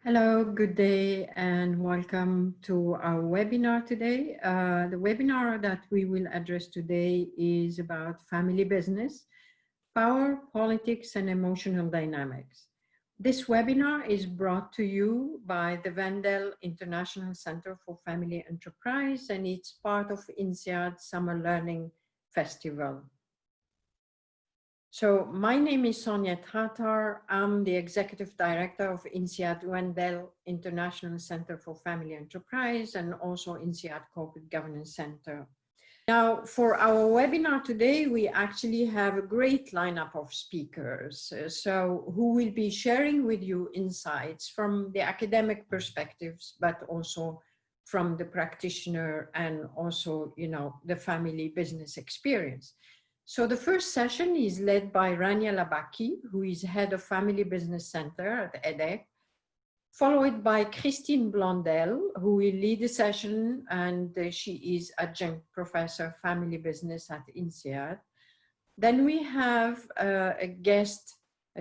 Hello, good day, and welcome to our webinar today. The webinar that we will address today is about family business, power, politics, and emotional dynamics. This webinar is brought to you by the Blondel International Center for Family Enterprise, and it's part of INSEAD Summer Learning Festival. So my name is Sonia Tatar. I'm the Executive Director of INSEAD Blondel International Center for Family Enterprise and also INSEAD Corporate Governance Center. Now, for our webinar today, we actually have a great lineup of speakers, who will be sharing with you insights from the academic perspectives, but also from the practitioner and also, the family business experience. So the first session is led by Rania Labaki, who is head of Family Business Center at EDEC, followed by Christine Blondel, who will lead the session, and she is adjunct professor family business at INSEAD. Then we have a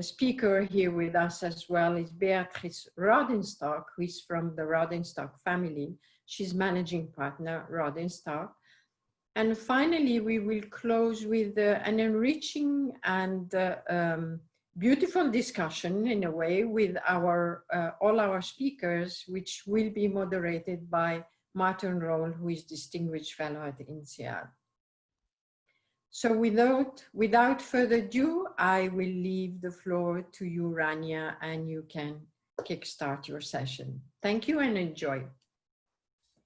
speaker here with us as well, is Beatrice Rodenstock, who is from the Rodenstock family. She's managing partner, Rodenstock. And finally, we will close with an enriching and beautiful discussion, in a way, with all our speakers, which will be moderated by Martin Roll, who is Distinguished Fellow at INSEAD. So without further ado, I will leave the floor to you, Rania, and you can kickstart your session. Thank you and enjoy.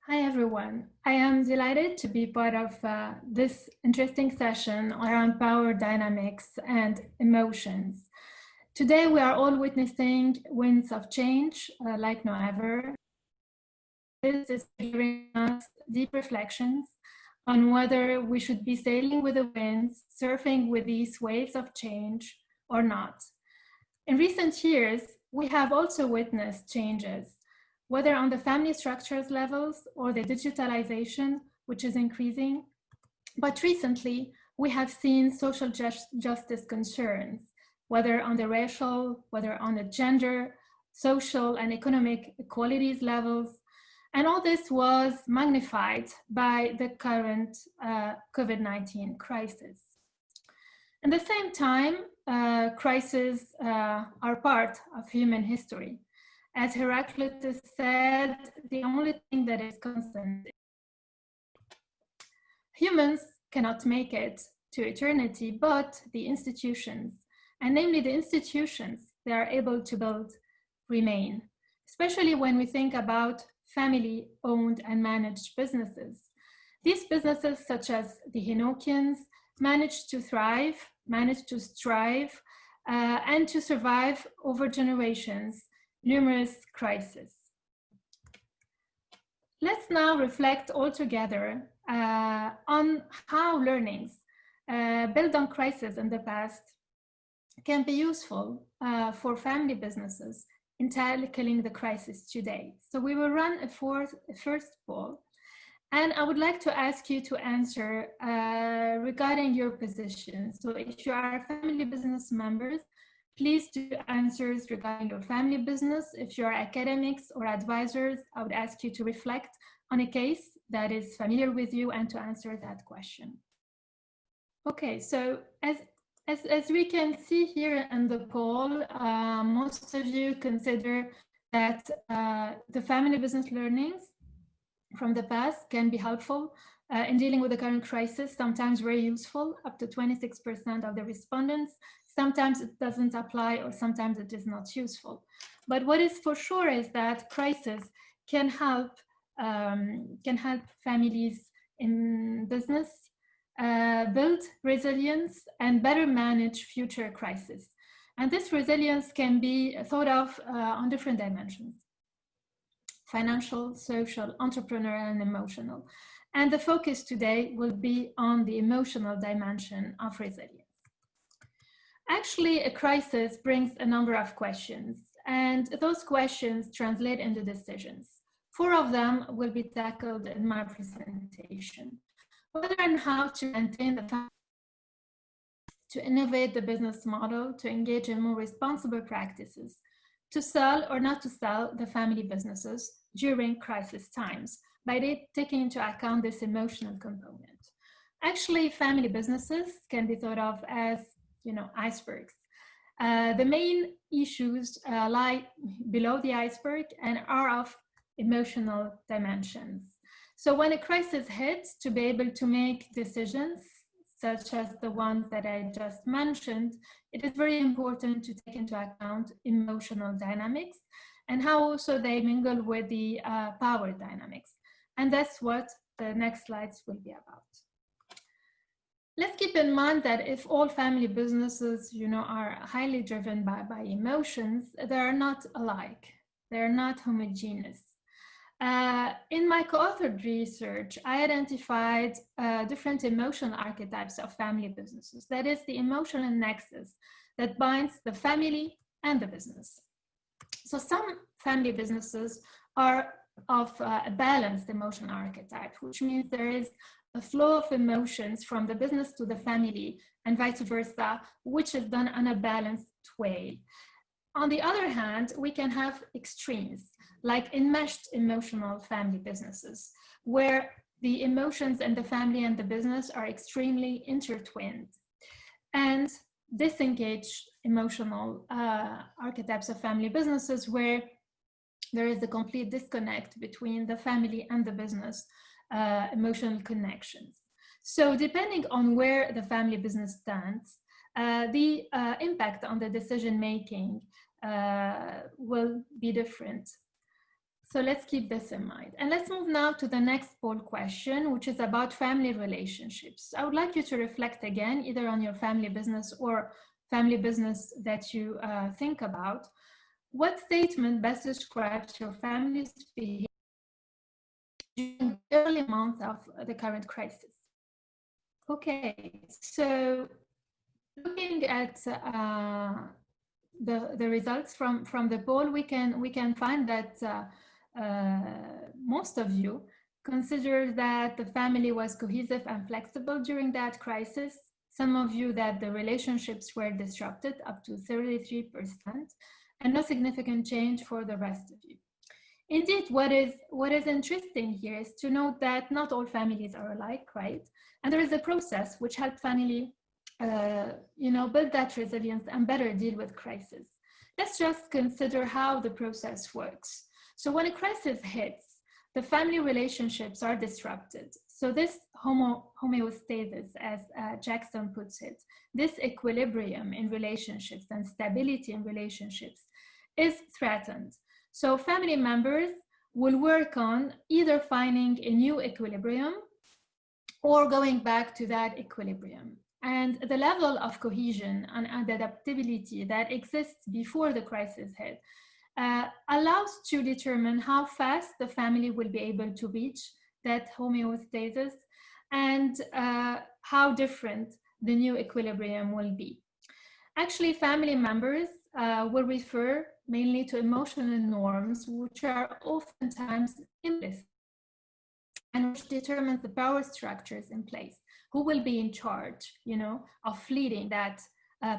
Hi, everyone. I am delighted to be part of this interesting session around power dynamics and emotions. Today, we are all witnessing winds of change like no other. This is giving us deep reflections on whether we should be sailing with the winds, surfing with these waves of change or not. In recent years, we have also witnessed changes, whether on the family structures levels or the digitalization, which is increasing. But recently, we have seen social justice concerns, whether on the racial, whether on the gender, social and economic equalities levels. And all this was magnified by the current COVID-19 crisis. At the same time, crises are part of human history. As Heraclitus said, the only thing that is constant. Humans cannot make it to eternity, but the institutions, and namely the institutions they are able to build, remain, especially when we think about family-owned and managed businesses. These businesses, such as the Enochians, managed to thrive, managed to strive, and to survive over generations numerous crises. Let's now reflect all together on how learnings built on crisis in the past can be useful for family businesses in tackling the crisis today. So we will run a first poll, and I would like to ask you to answer regarding your position. So if you are family business members, please do answers regarding your family business. If you're academics or advisors, I would ask you to reflect on a case that is familiar with you and to answer that question. Okay, so as we can see here in the poll, most of you consider that the family business learnings from the past can be helpful in dealing with the current crisis, sometimes very useful, up to 26% of the respondents. Sometimes it doesn't apply, or sometimes it is not useful. But what is for sure is that crisis can help families in business build resilience and better manage future crises. And this resilience can be thought of on different dimensions: financial, social, entrepreneurial, and emotional. And the focus today will be on the emotional dimension of resilience. Actually, a crisis brings a number of questions, and those questions translate into decisions. 4 of them will be tackled in my presentation. Whether and how to maintain the family, to innovate the business model, to engage in more responsible practices, to sell or not to sell the family businesses during crisis times by taking into account this emotional component. Actually, family businesses can be thought of as, icebergs. The main issues lie below the iceberg and are of emotional dimensions. So when a crisis hits, to be able to make decisions such as the ones that I just mentioned, it is very important to take into account emotional dynamics and how also they mingle with the power dynamics. And that's what the next slides will be about. Let's keep in mind that if all family businesses, are highly driven by emotions, they are not alike. They're not homogeneous. In my co-authored research, I identified different emotional archetypes of family businesses. That is the emotional nexus that binds the family and the business. So some family businesses are of a balanced emotional archetype, which means there is a flow of emotions from the business to the family and vice versa, which is done in a balanced way. On the other hand, we can have extremes, like enmeshed emotional family businesses, where the emotions and the family and the business are extremely intertwined. And disengaged emotional archetypes of family businesses, where there is a complete disconnect between the family and the business emotional connections. So depending on where the family business stands, the impact on the decision-making will be different. So let's keep this in mind. And let's move now to the next poll question, which is about family relationships. I would like you to reflect again, either on your family business or family business that you think about. What statement best describes your family's behavior during the early months of the current crisis? Okay, so looking at the results from the poll, we can find that most of you consider that the family was cohesive and flexible during that crisis. Some of you that the relationships were disrupted, up to 33%, and no significant change for the rest of you. Indeed, what is interesting here is to note that not all families are alike, right? And there is a process which helps family build that resilience and better deal with crisis. Let's just consider how the process works. So when a crisis hits, the family relationships are disrupted. So this homeostasis, as Jackson puts it, this equilibrium in relationships and stability in relationships is threatened. So family members will work on either finding a new equilibrium or going back to that equilibrium. And the level of cohesion and adaptability that exists before the crisis hit allows to determine how fast the family will be able to reach that homeostasis and how different the new equilibrium will be. Actually, family members will refer mainly to emotional norms, which are oftentimes implicit and which determines the power structures in place. Who will be in charge, of leading that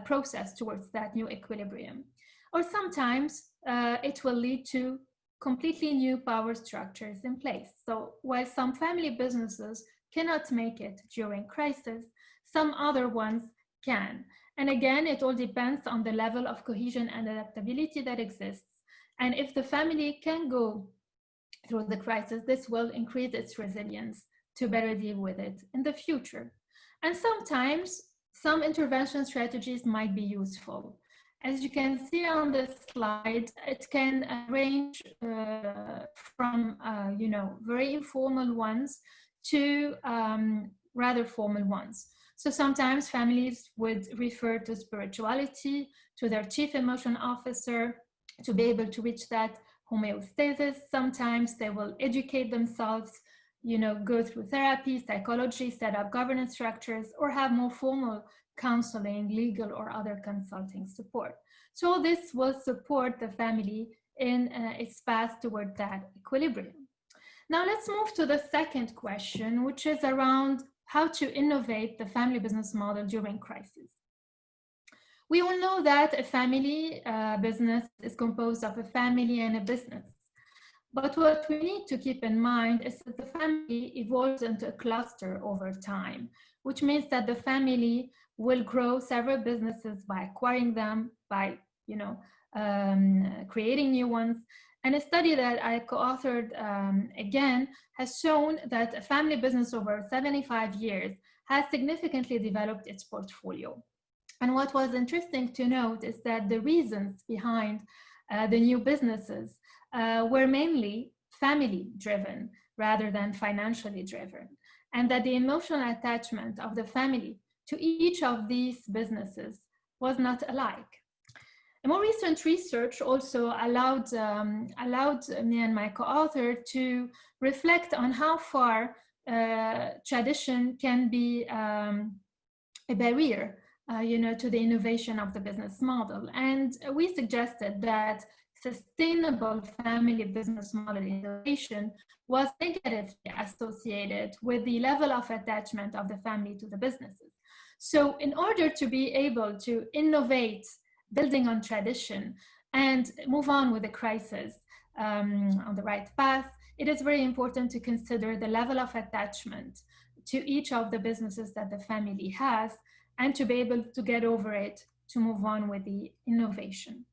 process towards that new equilibrium? Or sometimes it will lead to completely new power structures in place. So while some family businesses cannot make it during crisis, some other ones can. And again, it all depends on the level of cohesion and adaptability that exists. And if the family can go through the crisis, this will increase its resilience to better deal with it in the future. And sometimes some intervention strategies might be useful. As you can see on this slide, it can range from very informal ones to rather formal ones. So sometimes families would refer to spirituality, to their chief emotion officer, to be able to reach that homeostasis. Sometimes they will educate themselves, go through therapy, psychology, set up governance structures, or have more formal counseling, legal or other consulting support. So this will support the family in its path toward that equilibrium. Now let's move to the second question, which is around how to innovate the family business model during crisis. We all know that a family business is composed of a family and a business. But what we need to keep in mind is that the family evolves into a cluster over time, which means that the family will grow several businesses by acquiring them, by creating new ones. And a study that I co-authored again has shown that a family business over 75 years has significantly developed its portfolio. And what was interesting to note is that the reasons behind the new businesses were mainly family driven rather than financially driven, and that the emotional attachment of the family to each of these businesses was not alike. A more recent research also allowed me and my co-author to reflect on how far tradition can be a barrier to the innovation of the business model. And we suggested that sustainable family business model innovation was negatively associated with the level of attachment of the family to the businesses. So in order to be able to innovate, building on tradition, and move on with the crisis on the right path, it is very important to consider the level of attachment to each of the businesses that the family has, and to be able to get over it to move on with the innovation.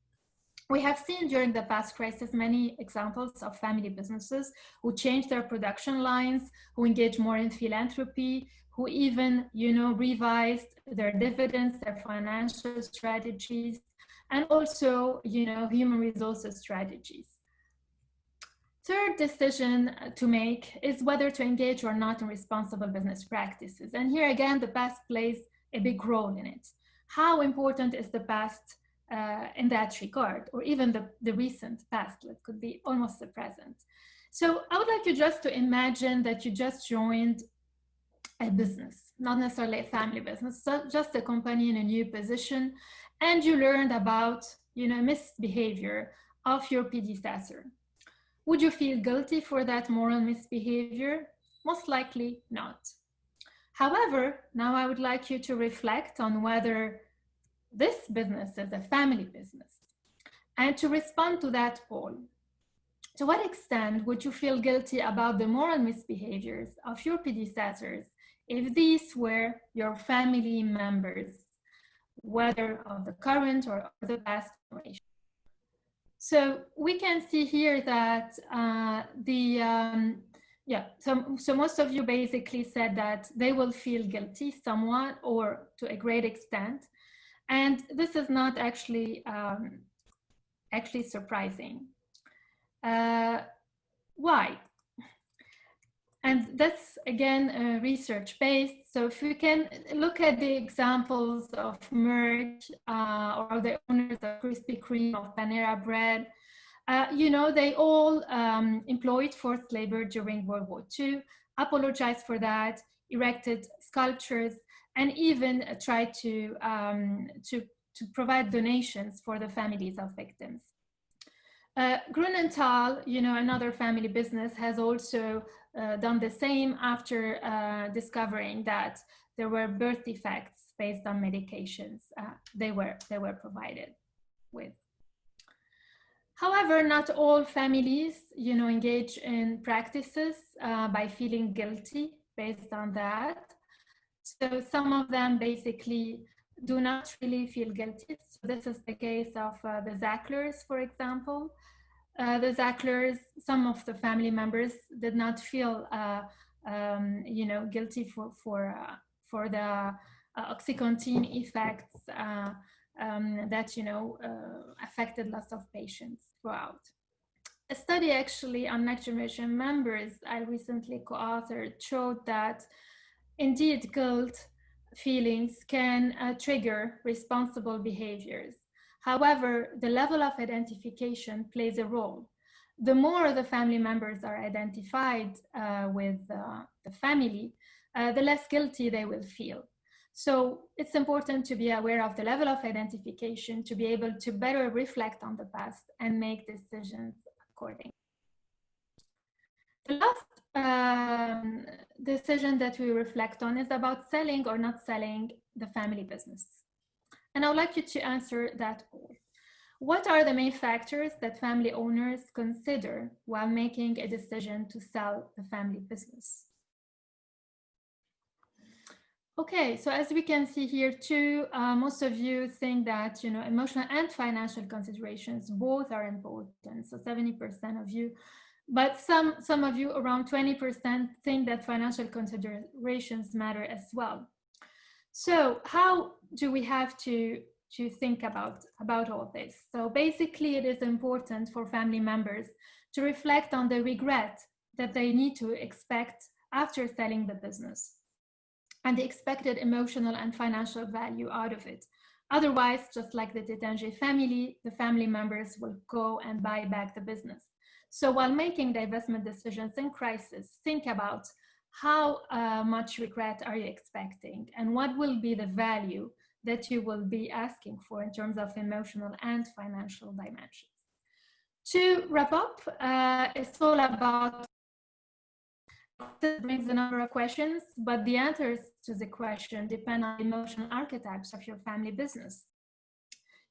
We have seen during the past crisis many examples of family businesses who changed their production lines, who engaged more in philanthropy, who even, revised their dividends, their financial strategies, and also, human resources strategies. Third decision to make is whether to engage or not in responsible business practices. And here again, the past plays a big role in it. How important is the past in that regard, or even the recent past? It could be almost the present. So I would like you just to imagine that you just joined a business, not necessarily a family business, so just a company in a new position, and you learned about misbehavior of your predecessor. Would you feel guilty for that moral misbehavior? Most likely not. However, now I would like you to reflect on whether this business is a family business, and to respond to that poll. To what extent would you feel guilty about the moral misbehaviors of your predecessors if these were your family members, whether of the current or the past generation? So we can see here that so most of you basically said that they will feel guilty somewhat or to a great extent. And this is not actually surprising. Why? And that's again research-based. So if we can look at the examples of Merck or the owners of Krispy Kreme, of Panera Bread, they all employed forced labor during World War II, apologized for that, erected sculptures, and even tried to provide donations for the families of victims. Grunenthal, another family business, has also done the same after discovering that there were birth defects based on medications they were provided with. However, not all families, engage in practices by feeling guilty based on that. So some of them basically do not really feel guilty. So this is the case of the Zacklers, for example. The Zacklers, some of the family members did not feel, guilty for the OxyContin effects that affected lots of patients throughout. A study actually on next generation members I recently co-authored showed that indeed guilt feelings can trigger responsible behaviors. However, the level of identification plays a role. The more the family members are identified with the family, the less guilty they will feel. So it's important to be aware of the level of identification to be able to better reflect on the past and make decisions accordingly. The last decision that we reflect on is about selling or not selling the family business. And I would like you to answer that all. What are the main factors that family owners consider while making a decision to sell the family business? Okay, so as we can see here too, most of you think that, emotional and financial considerations both are important. So 70% of you, but some of you, around 20%, think that financial considerations matter as well. So how do we have to think about all this? So basically, it is important for family members to reflect on the regret that they need to expect after selling the business, and the expected emotional and financial value out of it. Otherwise, just like the Tétanger family, the family members will go and buy back the business. So while making divestment decisions in crisis, think about how much regret are you expecting, and what will be the value that you will be asking for in terms of emotional and financial dimensions. To wrap up, it's all about, this brings a number of questions, but the answers to the question depend on the emotional archetypes of your family business.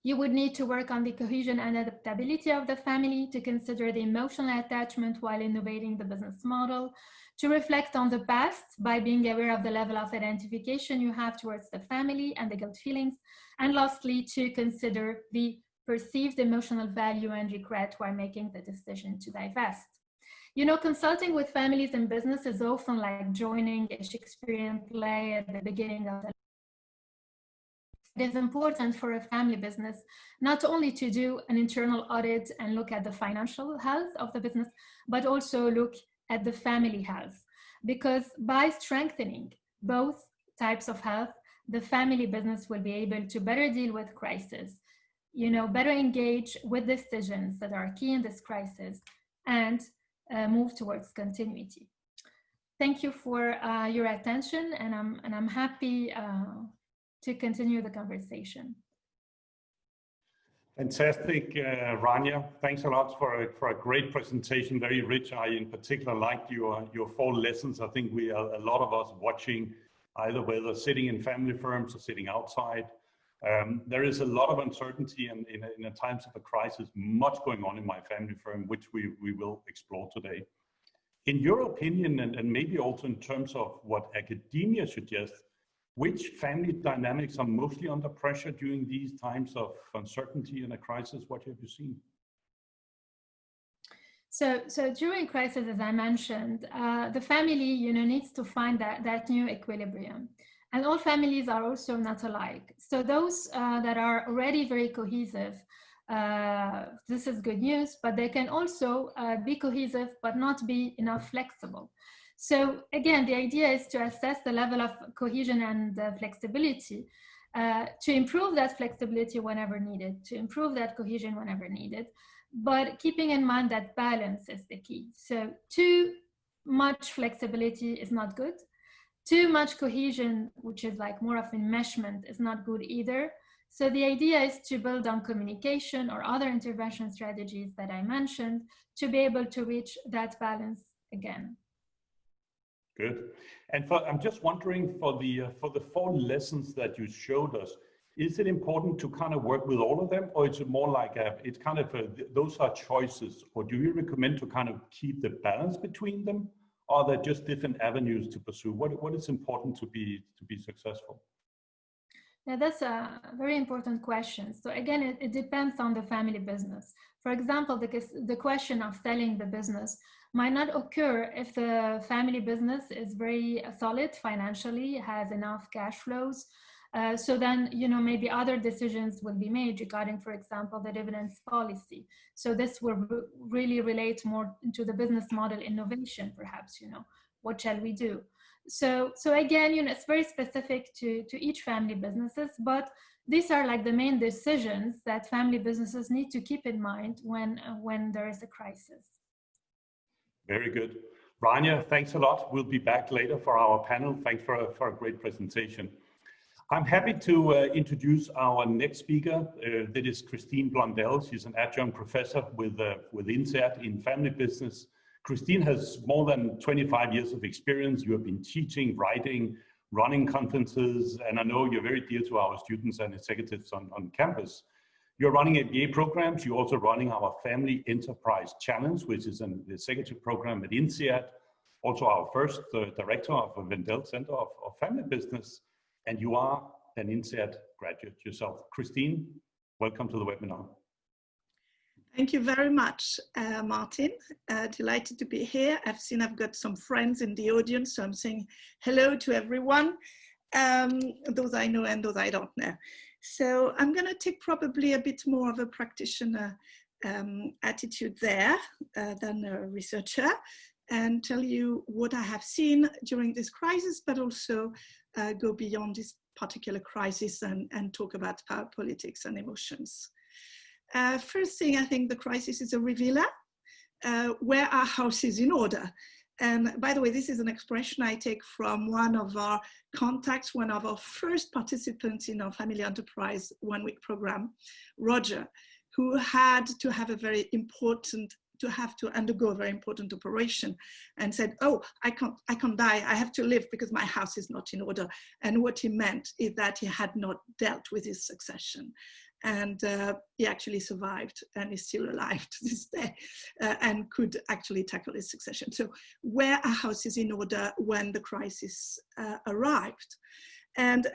You would need to work on the cohesion and adaptability of the family, to consider the emotional attachment while innovating the business model, to reflect on the past by being aware of the level of identification you have towards the family and the guilt feelings, and lastly, to consider the perceived emotional value and regret while making the decision to divest. Consulting with families in business is often like joining a Shakespearean play at the beginning of the. It is important for a family business not only to do an internal audit and look at the financial health of the business, but also look at the family health. Because by strengthening both types of health, the family business will be able to better deal with crisis, better engage with decisions that are key in this crisis, and move towards continuity. Thank you for your attention, and I'm happy to continue the conversation. Fantastic, Rania. Thanks a lot for a great presentation, very rich. I in particular liked your 4 lessons. I think we are, a lot of us watching, either whether sitting in family firms or sitting outside. There is a lot of uncertainty, and in times of a crisis, much going on in my family firm, which we will explore today. In your opinion, and maybe also in terms of what academia suggests, which family dynamics are mostly under pressure during these times of uncertainty and a crisis? What have you seen? So during crisis, as I mentioned, the family, needs to find that new equilibrium. And all families are also not alike. So those that are already very cohesive, this is good news, but they can also be cohesive, but not be enough flexible. So again, the idea is to assess the level of cohesion and flexibility, to improve that flexibility whenever needed, to improve that cohesion whenever needed, but keeping in mind that balance is the key. So too much flexibility is not good. Too much cohesion, which is like more of enmeshment, is not good either. So the idea is to build on communication or other intervention strategies that I mentioned to be able to reach that balance again. Good. And I'm just wondering, for the 4 lessons that you showed us, is it important to kind of work with all of them, or is it more like it's kind of those are choices, or do you recommend to kind of keep the balance between them? Or are there just different avenues to pursue? What is important to be successful? Yeah, that's a very important question. So again, it depends on the family business. For example, the question of selling the business might not occur if the family business is very solid financially, has enough cash flows. So then, maybe other decisions will be made regarding, for example, the dividends policy. So this will really relate more to the business model innovation, perhaps, what shall we do? So again, it's very specific to each family businesses, but these are like the main decisions that family businesses need to keep in mind when there is a crisis. Very good. Rania, thanks a lot. We'll be back later for our panel. Thanks for a great presentation. I'm happy to introduce our next speaker. That is Christine Blondel. She's an adjunct professor with INSEAD in family business. Christine has more than 25 years of experience. You have been teaching, writing, running conferences, and I know you're very dear to our students and executives on campus. You're running MBA programs. You're also running our Family Enterprise Challenge, which is an executive program at INSEAD. Also our first director of the Blondel Center of Family Business. And you are an INSEAD graduate yourself. Christine, welcome to the webinar. Thank you very much, Martin. Delighted to be here. I've got some friends in the audience, so I'm saying hello to everyone, those I know and those I don't know. So I'm going to take probably a bit more of a practitioner attitude there than a researcher, and tell you what I have seen during this crisis, but also go beyond this particular crisis and talk about power politics and emotions. First thing, I think the crisis is a revealer. Where are houses in order? And by the way, this is an expression I take from one of our contacts, one of our first participants in our Family Enterprise one-week program, Roger, who had to have to undergo a very important operation and said, oh, I can't die, I have to live because my house is not in order. And what he meant is that he had not dealt with his succession. And he actually survived and is still alive to this day and could actually tackle his succession. So where are houses in order when the crisis arrived? And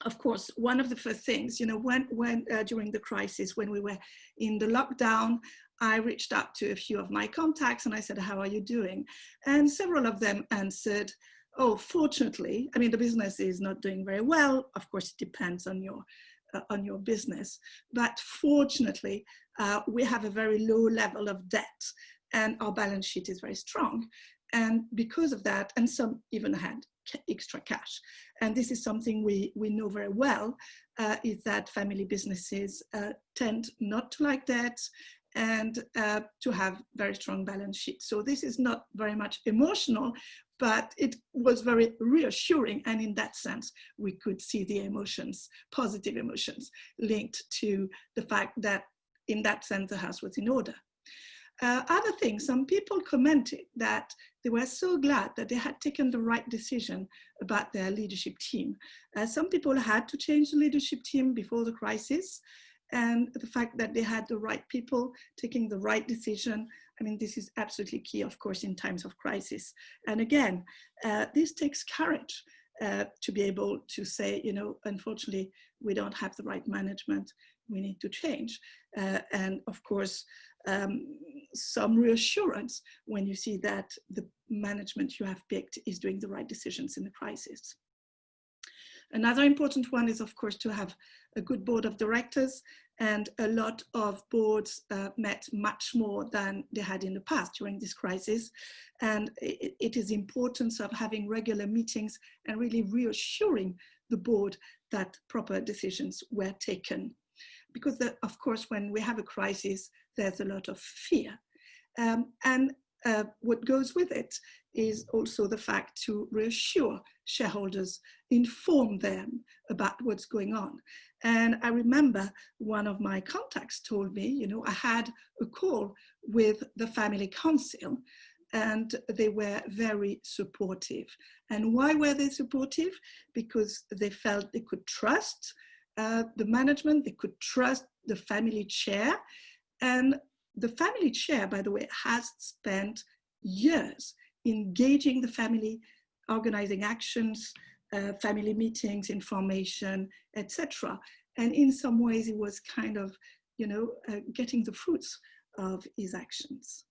of course, one of the first things, when during the crisis, when we were in the lockdown, I reached out to a few of my contacts and I said, how are you doing? And several of them answered, oh, fortunately, I mean, the business is not doing very well. Of course, it depends on your business, but fortunately, we have a very low level of debt and our balance sheet is very strong. And because of that, and some even had extra cash. And this is something we know very well, is that family businesses tend not to like debt and to have very strong balance sheets. So this is not very much emotional, but it was very reassuring. And in that sense, we could see the emotions, positive emotions, linked to the fact that in that sense, the house was in order. Other things, some people commented that they were so glad that they had taken the right decision about their leadership team. Some people had to change the leadership team before the crisis, and the fact that they had the right people taking the right decision, I mean, this is absolutely key, of course, in times of crisis. And again, this takes courage to be able to say, unfortunately, we don't have the right management, we need to change. And of course, some reassurance when you see that the management you have picked is doing the right decisions in the crisis. Another important one is, of course, to have a good board of directors, and a lot of boards met much more than they had in the past during this crisis. And it is the importance of having regular meetings and really reassuring the board that proper decisions were taken. Because, of course, when we have a crisis, there's a lot of fear. And what goes with it is also the fact to reassure shareholders, inform them about what's going on. And I remember one of my contacts told me, I had a call with the family council and they were very supportive. And why were they supportive? Because they felt they could trust the management, they could trust the family chair. And the family chair, by the way, has spent years engaging the family, organizing actions, family meetings, information, etc. And in some ways, it was kind of, getting the fruits of his actions.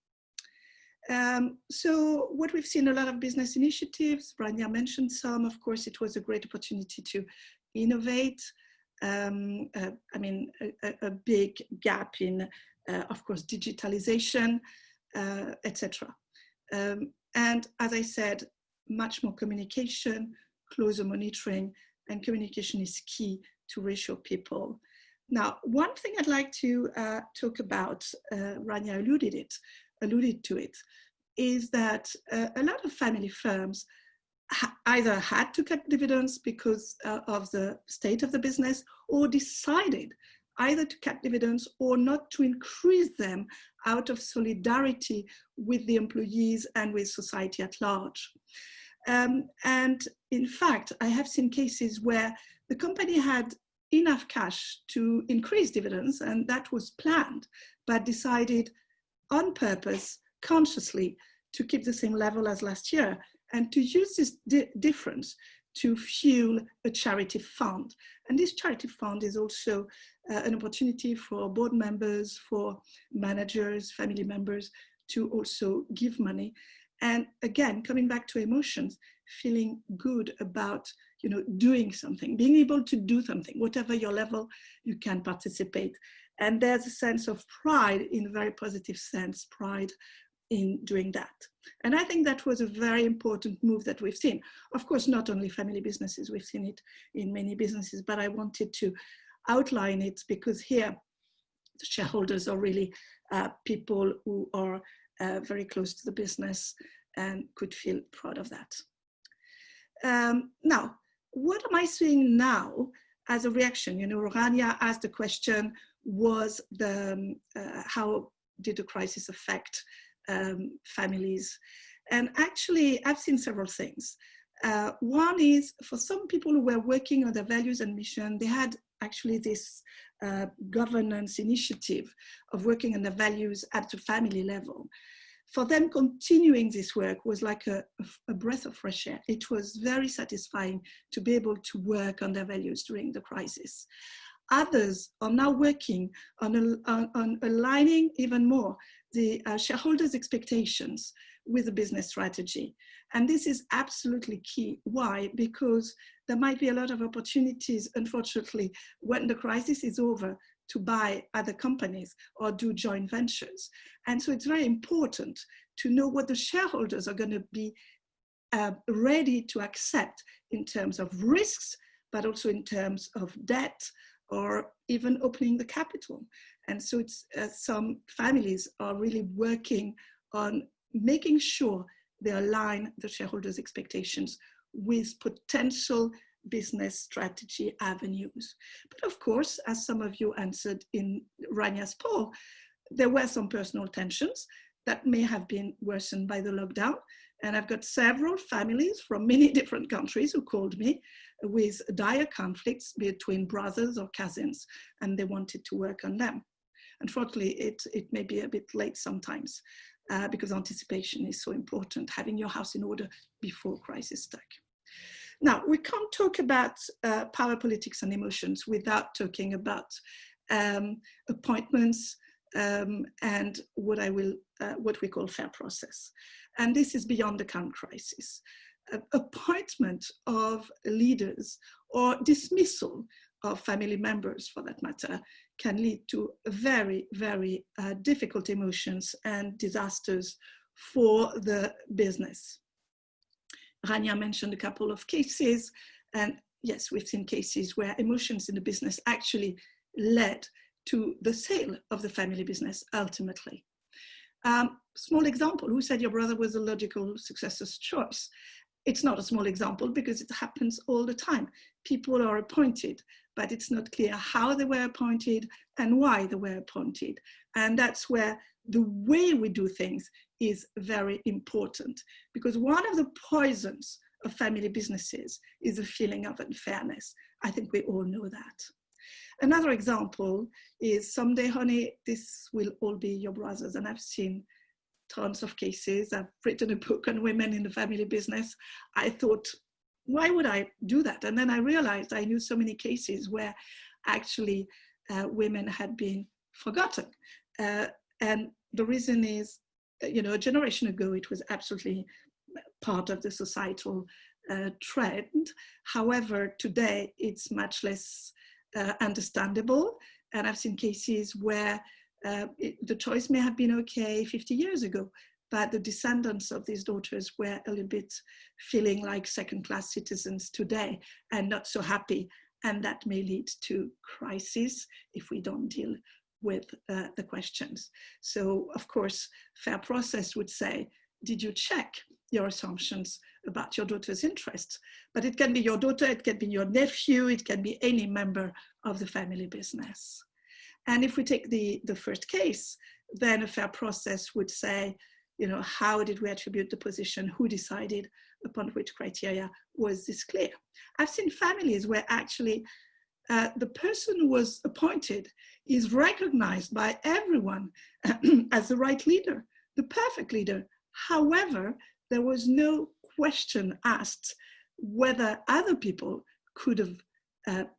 So what we've seen, a lot of business initiatives, Rania mentioned some. Of course, it was a great opportunity to innovate. I mean, a big gap in, of course, digitalization, etc. And as I said, much more communication, closer monitoring, and communication is key to reassure people. Now, one thing I'd like to talk about, Rania alluded to it, is that a lot of family firms either had to cut dividends because of the state of the business, or decided either to cut dividends or not to increase them out of solidarity with the employees and with society at large. And in fact, I have seen cases where the company had enough cash to increase dividends, and that was planned, but decided on purpose, consciously, to keep the same level as last year and to use this difference to fuel a charity fund. And this charity fund is also an opportunity for board members, for managers, family members to also give money. And again, coming back to emotions, feeling good about, you know, doing something, being able to do something, whatever your level, you can participate. And there's a sense of pride, in a very positive sense, pride in doing that. And I think that was a very important move that we've seen. Of course, not only family businesses, we've seen it in many businesses, but I wanted to outline it because here the shareholders are really people who are very close to the business and could feel proud of that. Now, what am I seeing now as a reaction? You know, Rania asked the question, was how did the crisis affect families? And actually, I've seen several things. One is, for some people who were working on their values and mission, they had actually this governance initiative of working on the values at the family level. For them, continuing this work was like a breath of fresh air. It was very satisfying to be able to work on their values during the crisis. Others are now working on aligning even more the shareholders' expectations with the business strategy. And this is absolutely key. Why? Because there might be a lot of opportunities, unfortunately, when the crisis is over, to buy other companies or do joint ventures. And so it's very important to know what the shareholders are going to be ready to accept in terms of risks, but also in terms of debt, or even opening the capital. And so it's, some families are really working on making sure they align the shareholders' expectations with potential business strategy avenues. But of course, as some of you answered in Rania's poll, there were some personal tensions that may have been worsened by the lockdown. And I've got several families from many different countries who called me with dire conflicts between brothers or cousins, and they wanted to work on them. Unfortunately, it may be a bit late sometimes because anticipation is so important, having your house in order before crisis struck. Now, we can't talk about power politics and emotions without talking about appointments and what we call fair process. And this is beyond the current crisis. Appointment of leaders or dismissal of family members, for that matter, can lead to very, very difficult emotions and disasters for the business. Rania mentioned a couple of cases, and yes, we've seen cases where emotions in the business actually led to the sale of the family business ultimately. Small example, who said your brother was a logical successor's choice? It's not a small example because it happens all the time. People are appointed, but it's not clear how they were appointed and why they were appointed. And that's where the way we do things is very important, because one of the poisons of family businesses is a feeling of unfairness. I think we all know that. Another example is, someday, honey, this will all be your brothers. And I've seen tons of cases. I've written a book on women in the family business. I thought, why would I do that? And then I realized I knew so many cases where actually women had been forgotten. And the reason is, you know, a generation ago, it was absolutely part of the societal trend. However, today it's much less understandable. And I've seen cases where the choice may have been okay 50 years ago, but the descendants of these daughters were a little bit feeling like second-class citizens today and not so happy. And that may lead to crisis if we don't deal with the questions. So, of course, fair process would say, did you check your assumptions about your daughter's interests? But it can be your daughter, it can be your nephew, it can be any member of the family business. And if we take the first case, then a fair process would say, you know, how did we attribute the position? Who decided upon which criteria was this clear. I've seen families where actually the person who was appointed is recognized by everyone as the right leader, the perfect leader. However, there was no question asked whether other people could have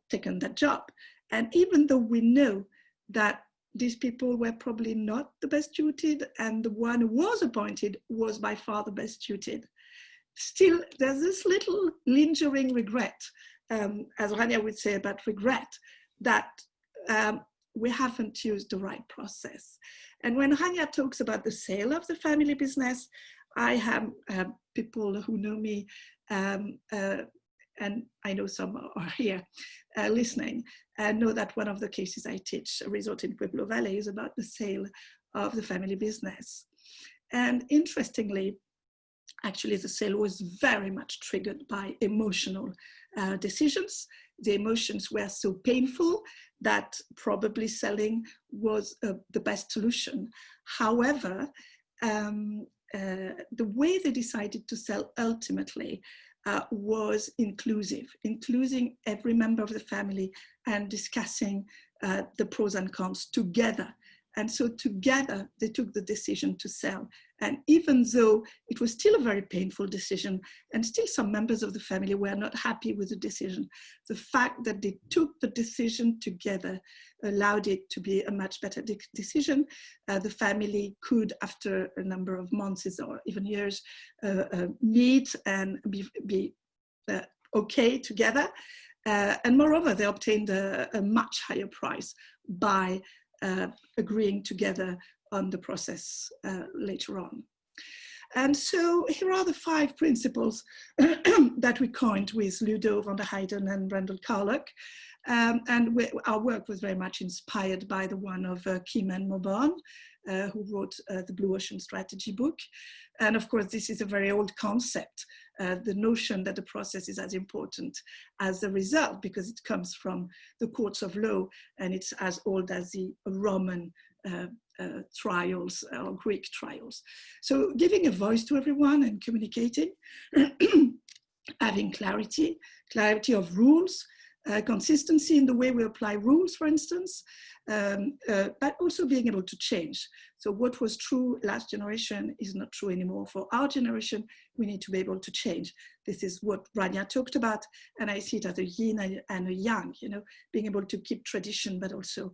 taken that job. And even though we know that these people were probably not the best suited, and the one who was appointed was by far the best suited, still there's this little lingering regret, as Rania would say about regret, that we haven't used the right process. And when Rania talks about the sale of the family business, I have people who know me, and I know some are here listening, know that one of the cases I teach, a resort in Pueblo Valley, is about the sale of the family business. And interestingly, actually the sale was very much triggered by emotional decisions. The emotions were so painful that probably selling was the best solution. However, the way they decided to sell ultimately was inclusive, including every member of the family and discussing the pros and cons together. And so together they took the decision to sell. And even though it was still a very painful decision, and still some members of the family were not happy with the decision, the fact that they took the decision together allowed it to be a much better decision. The family could, after a number of months or even years, meet and be okay together. And moreover, they obtained a much higher price by agreeing together on the process later on. And so here are the 5 principles that we coined with Ludo van der Heijden and Randall Carlock. And our work was very much inspired by the one of Kim and Mauborgne, who wrote the Blue Ocean Strategy book. And of course, this is a very old concept, the notion that the process is as important as the result, because it comes from the courts of law, and it's as old as the Roman trials or Greek trials. So giving a voice to everyone and communicating, having clarity of rules, consistency in the way we apply rules, for instance, but also being able to change. So what was true last generation is not true anymore. For our generation, we need to be able to change. This is what Rania talked about, and I see it as a yin and a yang, you know, being able to keep tradition, but also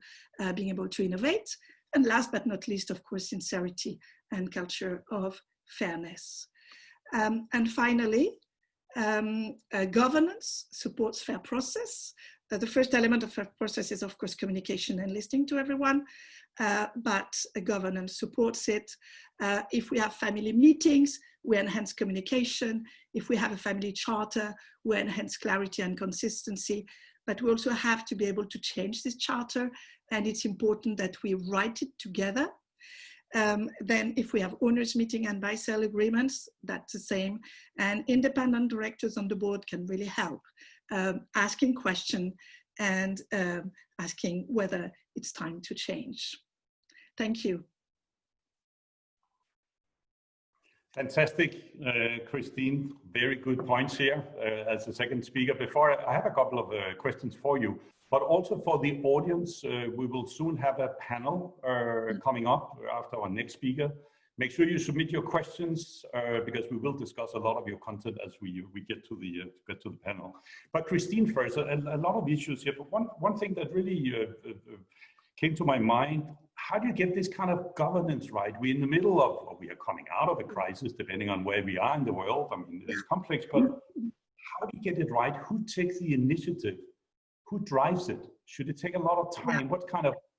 being able to innovate. And last but not least, of course, sincerity and culture of fairness. And finally, governance supports fair process. The first element of fair process is, of course, communication and listening to everyone, but governance supports it. If we have family meetings, we enhance communication. If we have a family charter, we enhance clarity and consistency. But we also have to be able to change this charter, and it's important that we write it together. Then if we have owners meeting and buy-sell agreements, that's the same. And independent directors on the board can really help, asking questions and asking whether it's time to change. Thank you. Fantastic, Christine. Very good points here as the second speaker. Before, I have a couple of questions for you, but also for the audience. We will soon have a panel coming up after our next speaker. Make sure you submit your questions because we will discuss a lot of your content as we get to the panel. But Christine first, a lot of issues here, but one thing that really came to my mind: how do you get this kind of governance right? We're in the middle of, or we are coming out of a crisis, depending on where we are in the world. I mean, it's complex, but how do you get it right? Who takes the initiative? Who drives it? Should it take a lot of time?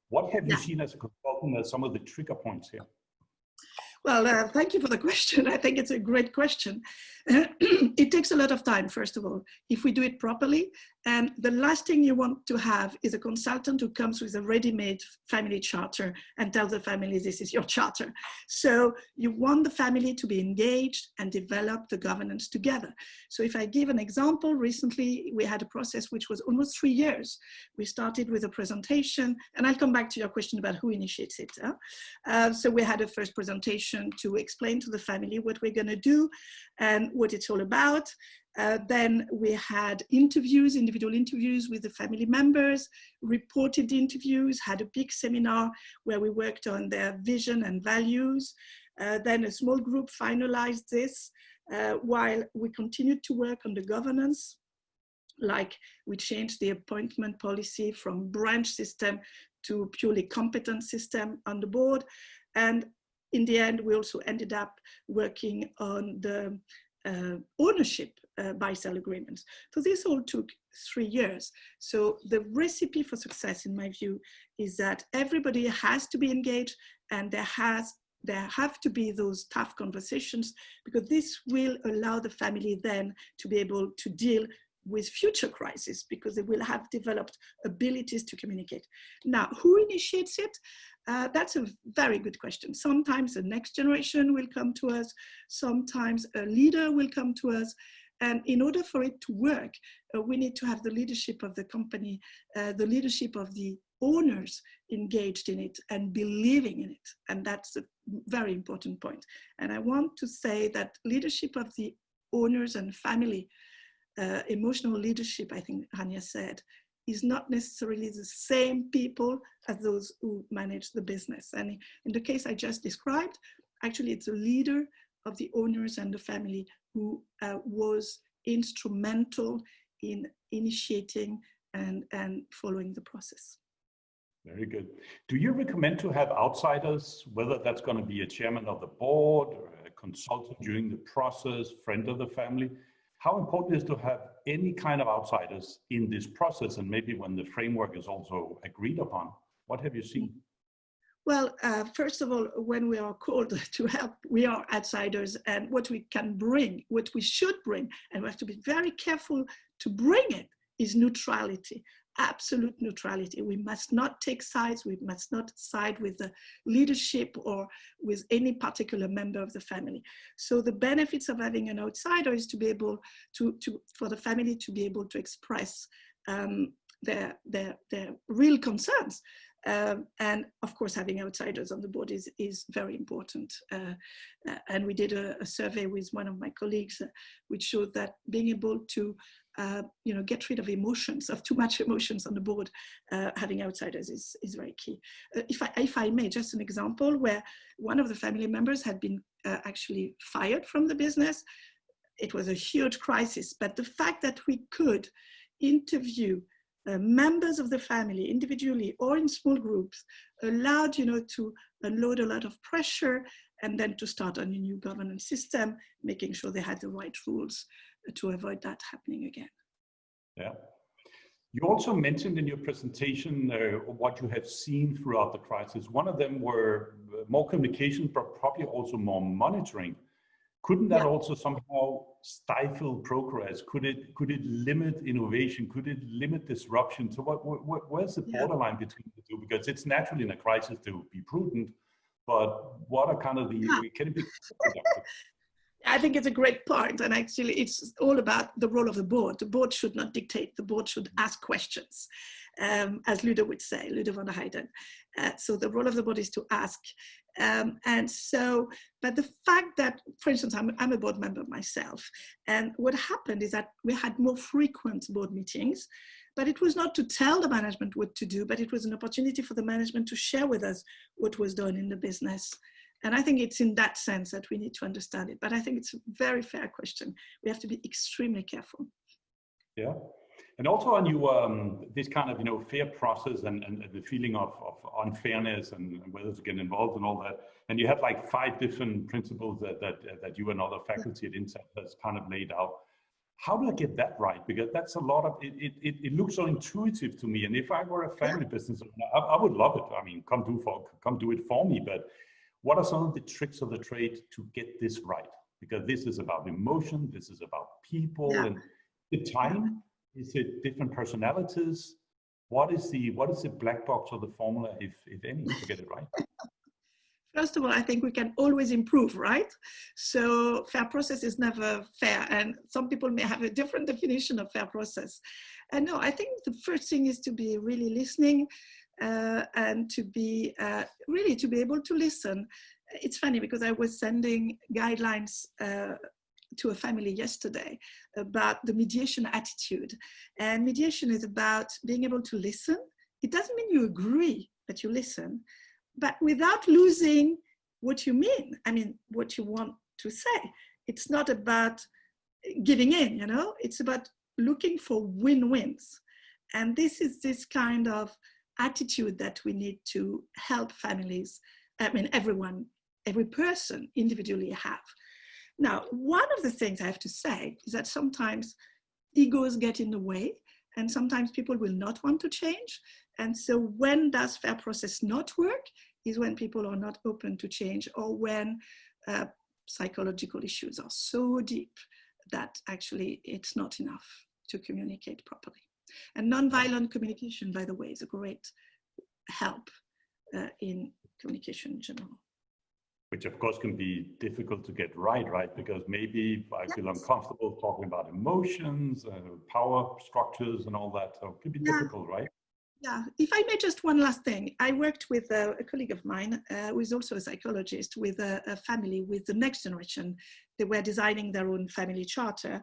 What have you seen as a consultant as some of the trigger points here? Well, thank you for the question. I think it's a great question. It takes a lot of time, first of all. If we do it properly, And the last thing you want to have is a consultant who comes with a ready-made family charter and tells the family, this is your charter. So you want the family to be engaged and develop the governance together. So if I give an example, recently we had a process which was almost 3 years. We started with a presentation, and I'll come back to your question about who initiates it. So we had a first presentation to explain to the family what we're going to do and what it's all about. Then we had interviews, individual interviews with the family members, reported interviews, had a big seminar where we worked on their vision and values. Then a small group finalized this while we continued to work on the governance. Like we changed the appointment policy from branch system to purely competent system on the board. And in the end, we also ended up working on the ownership buy-sell agreements. So this all took 3 years. So the recipe for success, in my view, is that everybody has to be engaged, and there have to be those tough conversations, because this will allow the family then to be able to deal with future crises, because they will have developed abilities to communicate. Now, who initiates it? That's a very good question. Sometimes the next generation will come to us. Sometimes a leader will come to us. And in order for it to work, we need to have the leadership of the company, the leadership of the owners engaged in it and believing in it. And that's a very important point. And I want to say that leadership of the owners and family, emotional leadership, I think Rania said, is not necessarily the same people as those who manage the business. And in the case I just described, actually it's a leader of the owners and the family who was instrumental in initiating and following the process. Very good. Do you recommend to have outsiders, whether that's going to be a chairman of the board or a consultant during the process, friend of the family? How important is to have any kind of outsiders in this process, and maybe when the framework is also agreed upon? What have you seen? Well, first of all, when we are called to help, we are outsiders, and what we can bring, what we should bring, and we have to be very careful to bring it, is neutrality, absolute neutrality. We must not take sides. We must not side with the leadership or with any particular member of the family. So the benefits of having an outsider is to be able for the family to be able to express their real concerns. And of course, having outsiders on the board is very important. And we did a survey with one of my colleagues, which showed that being able to get rid of emotions, of too much emotions on the board, having outsiders is very key. If I may, just an example where one of the family members had been actually fired from the business. It was a huge crisis, but the fact that we could interview members of the family individually or in small groups allowed to unload a lot of pressure, and then to start on a new governance system, making sure they had the right rules to avoid that happening again. Yeah. You also mentioned in your presentation what you have seen throughout the crisis. One of them were more communication, but probably also more monitoring. Couldn't that also somehow stifle progress? Could it limit innovation? Could it limit disruption? So where's the borderline between the two? Because it's natural in a crisis to be prudent, but what are kind of can it be productive? I think it's a great point, and actually it's all about the role of the board. The board should not dictate, the board should ask questions, as Ludo would say, Ludo van der Heijden. So the role of the board is to ask. But the fact that, for instance, I'm a board member myself, and what happened is that we had more frequent board meetings, but it was not to tell the management what to do, but it was an opportunity for the management to share with us what was done in the business. And I think it's in that sense that we need to understand it. But I think it's a very fair question. We have to be extremely careful. Yeah. And also on you, this kind of, fair process and the feeling of unfairness and whether to get involved and all that. And you have like 5 different principles that you and other faculty at INSEAD has kind of laid out. How do I get that right? Because that's a lot of, it looks so intuitive to me. And if I were a family business owner, I would love it. I mean, come do it for me. But what are some of the tricks of the trade to get this right? Because this is about emotion, this is about people and the time. Is it different personalities? What is the black box or the formula, if any, to get it right? First of all, I think we can always improve, right? So fair process is never fair. And some people may have a different definition of fair process. And no, I think the first thing is to be really listening and to be really to be able to listen. It's funny because I was sending guidelines to a family yesterday about the mediation attitude. And mediation is about being able to listen. It doesn't mean you agree, but you listen, but without losing what you mean. I mean, what you want to say. It's not about giving in, you know, it's about looking for win-wins. And this is this kind of attitude that we need to help families, I mean, everyone, every person individually have. Now, one of the things I have to say is that sometimes egos get in the way and sometimes people will not want to change. And so when does fair process not work is when people are not open to change, or when psychological issues are so deep that actually it's not enough to communicate properly. And nonviolent communication, by the way, is a great help in communication in general. Which of course can be difficult to get right? Because maybe I feel uncomfortable talking about emotions, power structures and all that. So it can be difficult, right? Yeah, if I may, just one last thing. I worked with a colleague of mine who is also a psychologist, with a family with the next generation. They were designing their own family charter.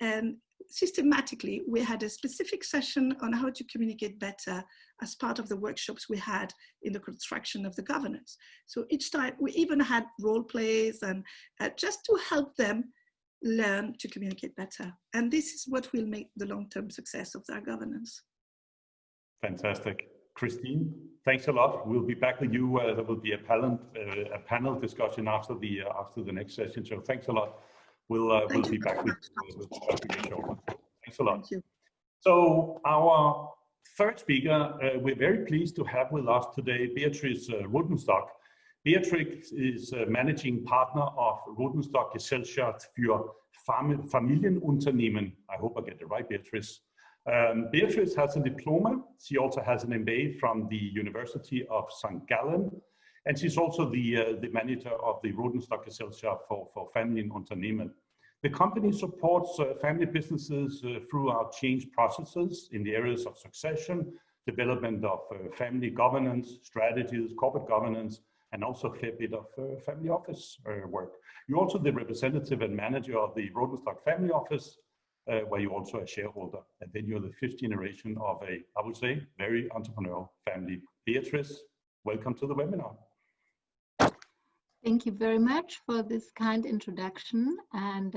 And systematically, we had a specific session on how to communicate better as part of the workshops we had in the construction of the governance. So each time we even had role plays and just to help them learn to communicate better. And this is what will make the long-term success of their governance. Fantastic. Christine, thanks a lot. We'll be back with you. There will be a panel discussion after the next session. So thanks a lot. We'll be back with you shortly. Thanks a lot. Thank you. So our third speaker, we're very pleased to have with us today Beatrice Rodenstock. Beatrice is managing partner of Rodenstock Gesellschaft für Familienunternehmen. I hope I get it right, Beatrice. Beatrice has a diploma. She also has an MBA from the University of St. Gallen. And she's also the manager of the Rodenstock Gesellschaft for Familienunternehmen. The company supports family businesses throughout change processes in the areas of succession, development of family governance, strategies, corporate governance, and also a fair bit of family office work. You're also the representative and manager of the Rodenstock Family Office, where you're also a shareholder. And then you're the fifth generation of a, I would say, very entrepreneurial family. Beatrice, welcome to the webinar. Thank you very much for this kind introduction and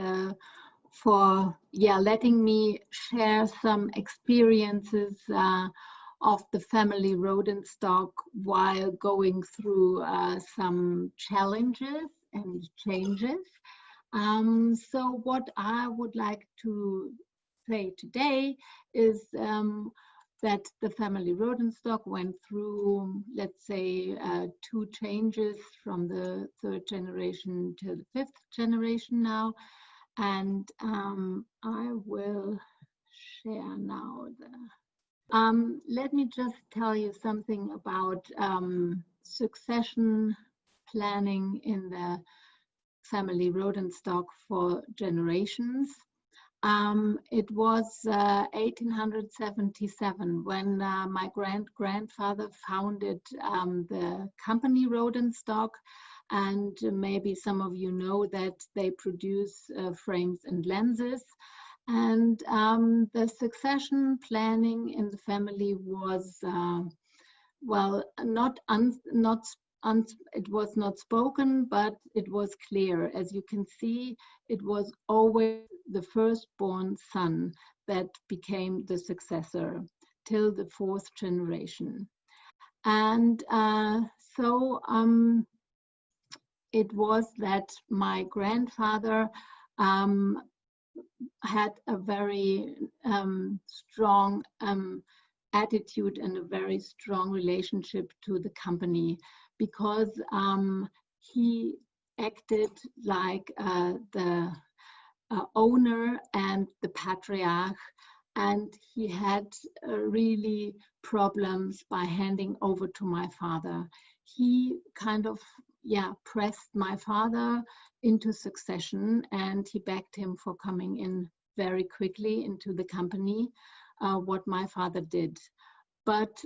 for letting me share some experiences of the family Rodenstock while going through some challenges and changes. So what I would like to say today is that the family Rodenstock went through, let's say, 2 changes from the 3rd generation to the 5th generation now. And I will share now let me just tell you something about succession planning in the family Rodenstock for generations. It was 1877 when my grandfather founded the company Rodenstock, and maybe some of you know that they produce frames and lenses. And the succession planning in the family was, well, it was not spoken, but it was clear. As you can see, it was always the firstborn son that became the successor till the 4th generation. And so it was that my grandfather had a very strong attitude and a very strong relationship to the company, because he acted like the owner and the patriarch and he had really problems by handing over to my father. He kind of, pressed my father into succession, and he begged him for coming in very quickly into the company, what my father did. But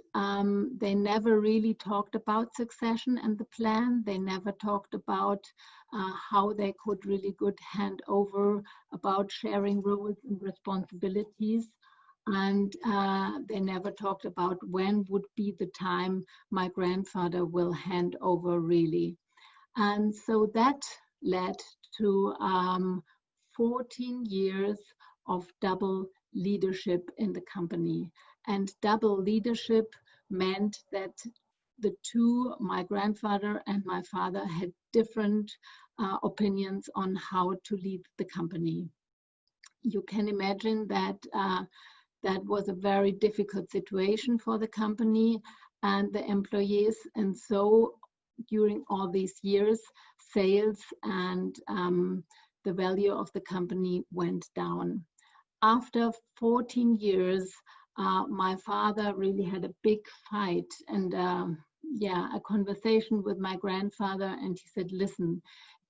they never really talked about succession and the plan. They never talked about how they could really good hand over, about sharing roles and responsibilities. And they never talked about when would be the time my grandfather will hand over really. And so that led to 14 years of double leadership in the company. And double leadership meant that the two, my grandfather and my father, had different opinions on how to lead the company. You can imagine that that was a very difficult situation for the company and the employees. And so during all these years, sales and the value of the company went down. After 14 years, my father really had a big fight and a conversation with my grandfather, and he said, listen,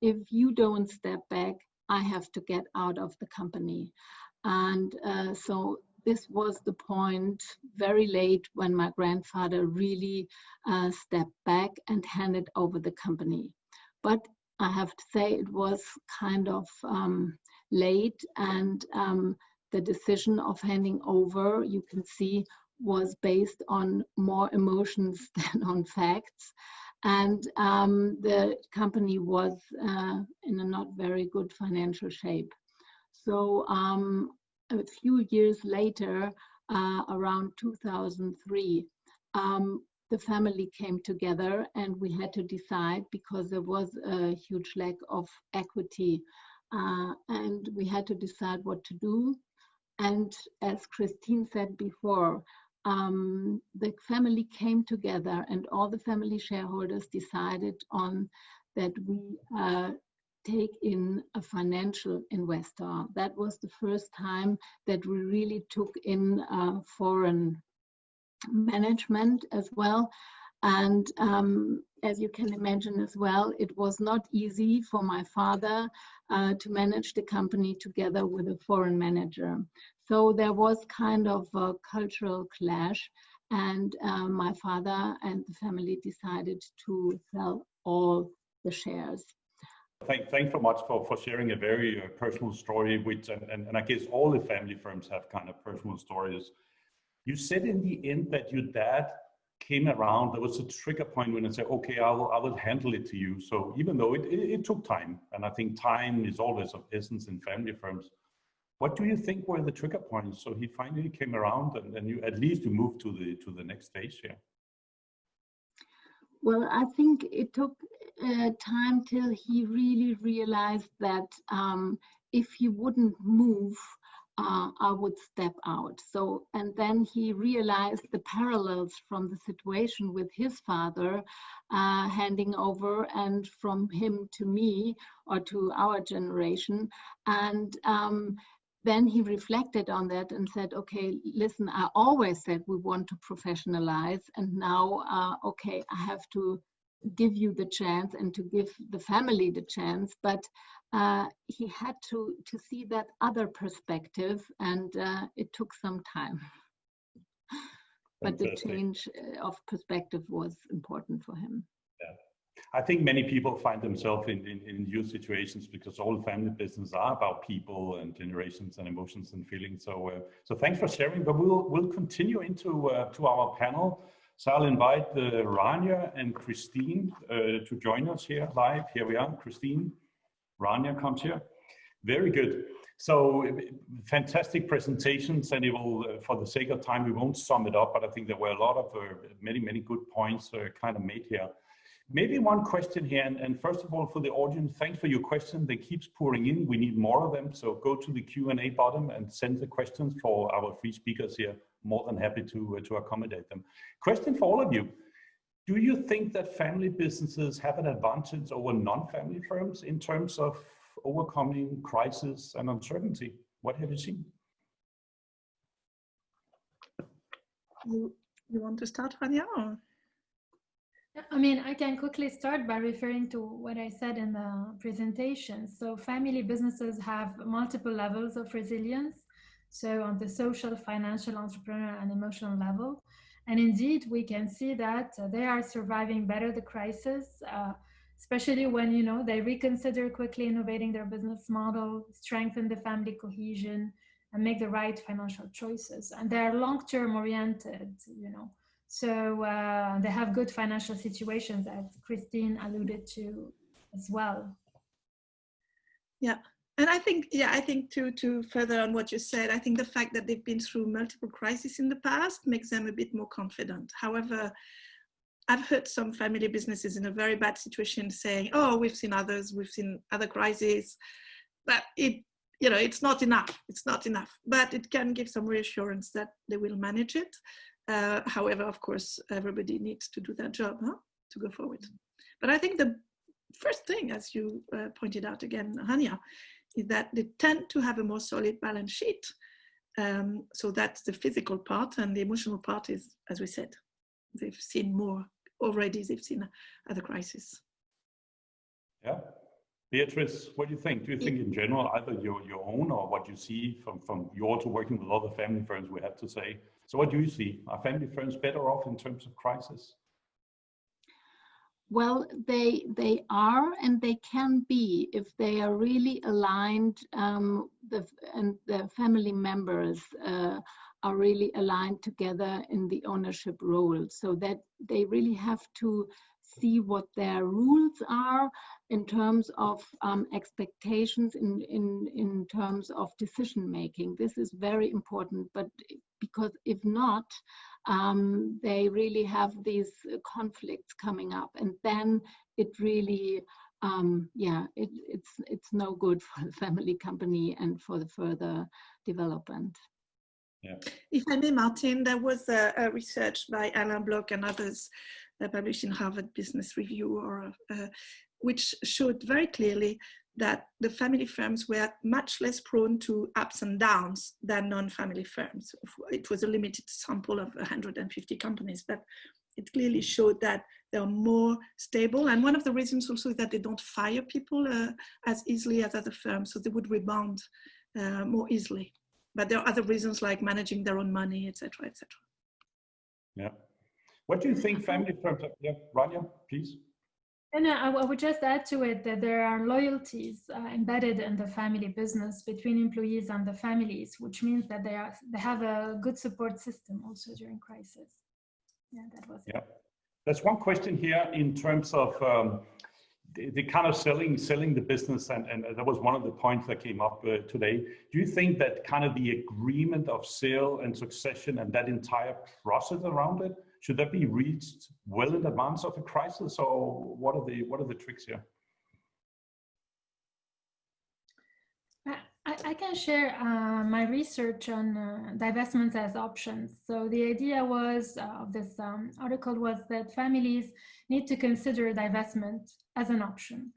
if you don't step back, I have to get out of the company. And so this was the point very late when my grandfather really stepped back and handed over the company. But I have to say it was kind of late, and the decision of handing over, you can see, was based on more emotions than on facts. And the company was in a not very good financial shape. So a few years later, around 2003, the family came together, and we had to decide, because there was a huge lack of equity, and we had to decide what to do. And as Christine said before, the family came together, and all the family shareholders decided on that we take in a financial investor. That was the first time that we really took in foreign management as well. And as you can imagine as well, it was not easy for my father to manage the company together with a foreign manager. So there was kind of a cultural clash, and my father and the family decided to sell all the shares. Thanks so much for sharing a very personal story, which, and I guess all the family firms have kind of personal stories. You said in the end that your dad came around, there was a trigger point when I said, okay, I will handle it to you. So even though it took time, and I think time is always of essence in family firms, what do you think were the trigger points? So he finally came around, and you at least you moved to the next stage here. Well, I think it took time till he really realized that if he wouldn't move, I would step out. So, and then he realized the parallels from the situation with his father handing over, and from him to me, or to our generation. And then he reflected on that and said, okay, listen, I always said we want to professionalize, and now, okay, I have to give you the chance and to give the family the chance. But he had to see that other perspective, and it took some time. But the change of perspective was important for him. Yeah. I think many people find themselves in your situations because all family businesses are about people and generations and emotions and feelings. So thanks for sharing. But we'll continue into to our panel. So I'll invite Rania and Christine to join us here live. Here we are, Christine. Rania comes here. Very good. So fantastic presentations, and it will, for the sake of time, we won't sum it up, but I think there were a lot of many good points kind of made here. Maybe one question here, and first of all, for the audience, thanks for your question. They keep pouring in. We need more of them. So go to the Q&A bottom and send the questions for our three speakers here. More than happy to accommodate them. Question for all of you. Do you think that family businesses have an advantage over non-family firms in terms of overcoming crisis and uncertainty? What have you seen? You want to start, Rania? Or? I mean, I can quickly start by referring to what I said in the presentation. So family businesses have multiple levels of resilience. So on the social, financial, entrepreneurial, and emotional level. And indeed, we can see that they are surviving better the crisis, especially when, you know, they reconsider quickly innovating their business model, strengthen the family cohesion, and make the right financial choices. And they are long-term oriented, you know. So they have good financial situations, as Christine alluded to as well. Yeah. And I think, to further on what you said, I think the fact that they've been through multiple crises in the past makes them a bit more confident. However, I've heard some family businesses in a very bad situation saying, oh, we've seen others, we've seen other crises, but it's not enough. It's not enough, but it can give some reassurance that they will manage it. However, of course, everybody needs to do their job to go forward. But I think the first thing, as you pointed out again, Rania, is that they tend to have a more solid balance sheet. So that's the physical part, and the emotional part is, as we said, they've seen more already, they've seen other crises. Yeah. Beatrice, what do you think? Do you think in general, either your own or what you see from you also working with other family firms, we have to say. So what do you see? Are family firms better off in terms of crisis? Well, they are, and they can be if they are really aligned, and the family members are really aligned together in the ownership role, so that they really have to see what their rules are in terms of expectations, in terms of decision making. This is very important, but because if not, they really have these conflicts coming up, and then it really, it's no good for the family company and for the further development. Yeah. If I may, Martin, there was a research by Alain Bloch and others published in Harvard Business Review, which showed very clearly that the family firms were much less prone to ups and downs than non-family firms. It was a limited sample of 150 companies, but it clearly showed that they are more stable. And one of the reasons also is that they don't fire people as easily as other firms, so they would rebound more easily. But there are other reasons like managing their own money, etc., etc. Yeah. What do you think family firms are? Yeah, Rania, please. And I would just add to it that there are loyalties embedded in the family business between employees and the families, which means that they have a good support system also during crisis. Yeah, that was it. Yeah. There's one question here in terms of the kind of selling the business, and that was one of the points that came up today. Do you think that kind of the agreement of sale and succession and that entire process around it, should that be reached well in advance of a crisis, or what are the tricks here? I can share my research on divestments as options. So the idea was of this article was that families need to consider divestment as an option,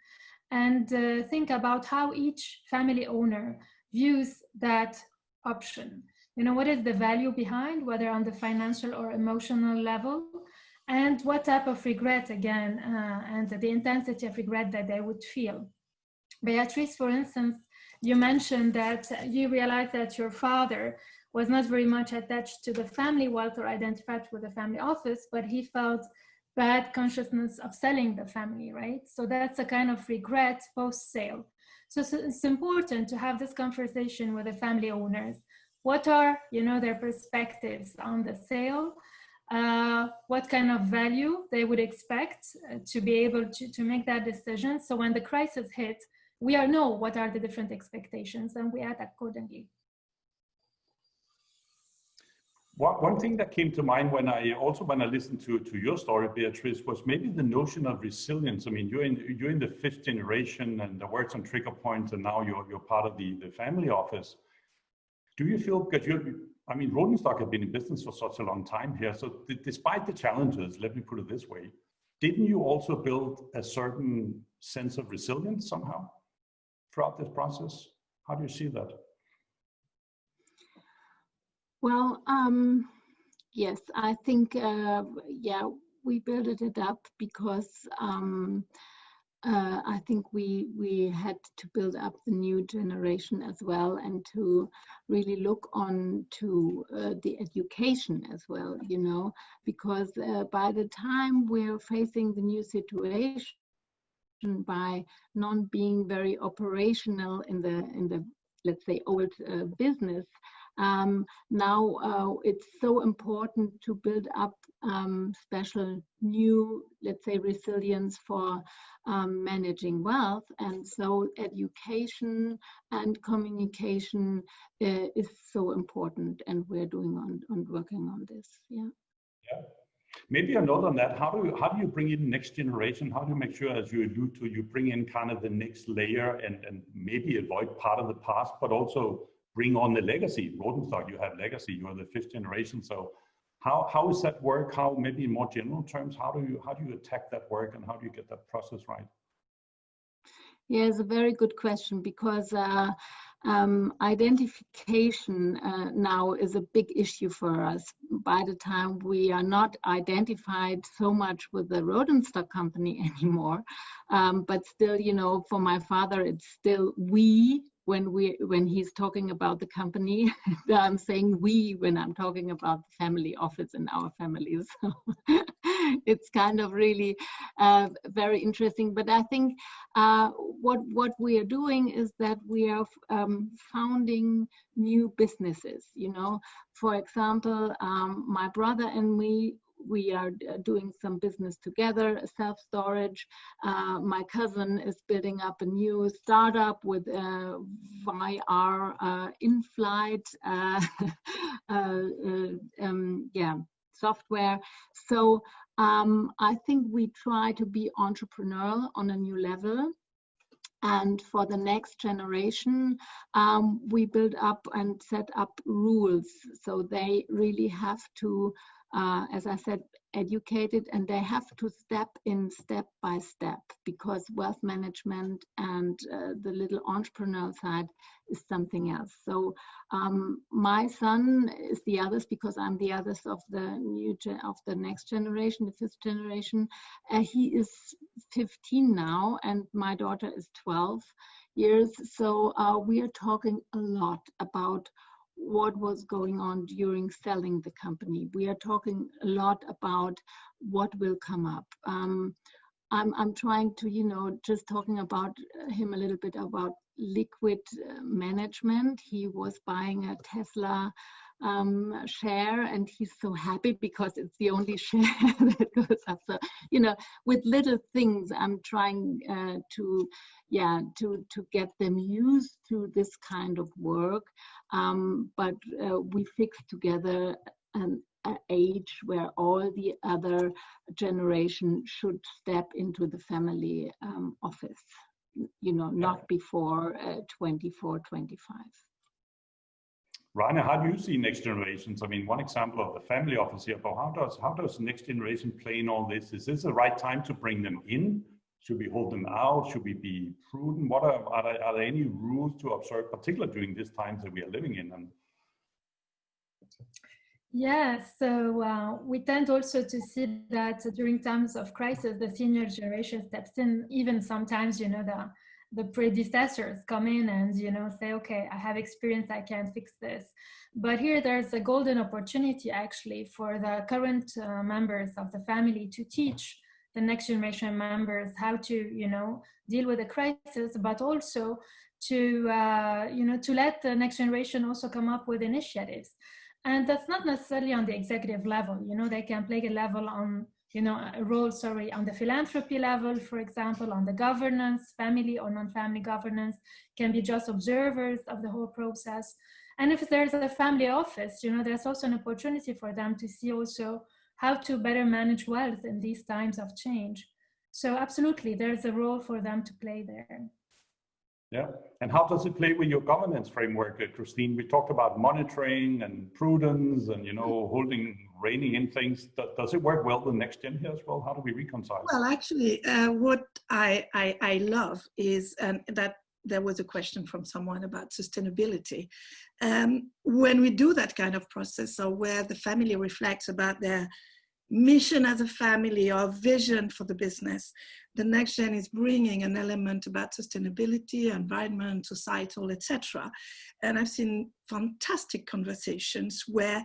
and think about how each family owner views that option. You know, what is the value behind, whether on the financial or emotional level, and what type of regret, again, and the intensity of regret that they would feel. Beatrice, for instance, you mentioned that you realized that your father was not very much attached to the family wealth or identified with the family office, but he felt bad consciousness of selling the family, right? So that's a kind of regret post-sale. So it's important to have this conversation with the family owners. What are, their perspectives on the sale? What kind of value they would expect to be able to make that decision. So when the crisis hits, we know what are the different expectations and we act accordingly. One thing that came to mind when I listened to your story, Beatrice, was maybe the notion of resilience. I mean, you're in the fifth generation, and there were some trigger points, and now you're part of the family office. Do you feel, because Rodenstock has been in business for such a long time here, so despite the challenges, let me put it this way, didn't you also build a certain sense of resilience somehow throughout this process? How do you see that? Well, Yes, I think, yeah, we built it up because I think we had to build up the new generation as well, and to really look on to the education as well, you know, because by the time we're facing the new situation, by not being very operational in the let's say old business, now it's so important to build up special new, let's say, resilience for managing wealth. And so education and communication is so important, and we're doing on working on this. Yeah. Yeah. Maybe a note on that. How do you bring in next generation? How do you make sure, as you allude to, you bring in kind of the next layer and maybe avoid part of the past, but also bring on the legacy? Rodenstock, you have legacy. You are the 5th generation. So how is that work? How, maybe in more general terms, how do you attack that work, and how do you get that process right? Yeah, it's a very good question, because identification now is a big issue for us. By the time we are not identified so much with the Rodenstock company anymore, but still, you know, for my father, it's still we. When he's talking about the company, I'm saying we when I'm talking about the family office in our families. So it's kind of really very interesting. But I think what we are doing is that we are founding new businesses. You know, for example, my brother and me, we are doing some business together, self-storage. My cousin is building up a new startup with VR in-flight software. So I think we try to be entrepreneurial on a new level. And for the next generation, we build up and set up rules. So they really have to, as I said, educated, and they have to step in step by step, because wealth management and the little entrepreneurial side is something else. So my son is the others, because I'm the others of the next generation, the 5th generation. He is 15 now, and my daughter is 12 years. So we are talking a lot about what was going on during selling the company. We are talking a lot about what will come up. I'm trying to, you know, just talking about him a little bit about liquid management. He was buying a Tesla share, and he's so happy because it's the only share that goes up. So, you know, with little things, I'm trying to get them used to this kind of work. But we fixed together an age where all the other generation should step into the family office, you know, not before 24, 25. Rania, how do you see next generations? I mean, one example of the family office here, but how does next generation play in all this? Is this the right time to bring them in? Should we hold them out? Should we be prudent? What are there any rules to observe, particularly during these times that we are living in? And yeah, so we tend also to see that during times of crisis, the senior generation steps in. Even sometimes, you know, the predecessors come in and, you know, say, okay, I have experience, I can fix this. But here there's a golden opportunity actually for the current members of the family to teach the next generation members how to, you know, deal with the crisis, but also to, you know, to let the next generation also come up with initiatives. And that's not necessarily on the executive level. You know, they can play a level on, you know, a role, sorry, on the philanthropy level, for example, on the governance, family or non-family governance, can be just observers of the whole process. And if there's a family office, you know, there's also an opportunity for them to see also how to better manage wealth in these times of change. So absolutely, there's a role for them to play there. yeah, and how does it play with your governance framework, Christine? We talked about monitoring and prudence and, you know, reining in things. Does it work well with next gen here as well? How do we reconcile? Well, actually, what I love is that there was a question from someone about sustainability. When we do that kind of process, or where the family reflects about their mission as a family or vision for the business, the next gen is bringing an element about sustainability, environment, societal, etc. And I've seen fantastic conversations where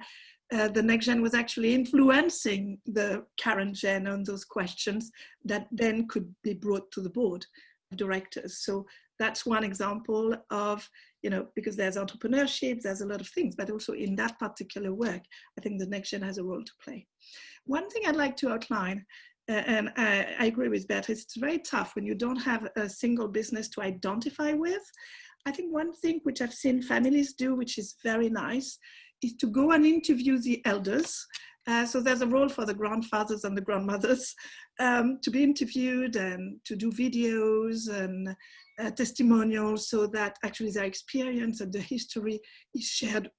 the next gen was actually influencing the current gen on those questions that then could be brought to the board of directors. So that's one example of, you know, because there's entrepreneurship, there's a lot of things, but also in that particular work, I think the next gen has a role to play. One thing I'd like to outline, and I agree with Beatrice, it's very tough when you don't have a single business to identify with. I think one thing which I've seen families do, which is very nice, is to go and interview the elders. So there's a role for the grandfathers and the grandmothers to be interviewed and to do videos and testimonials, so that actually their experience and the history is shared,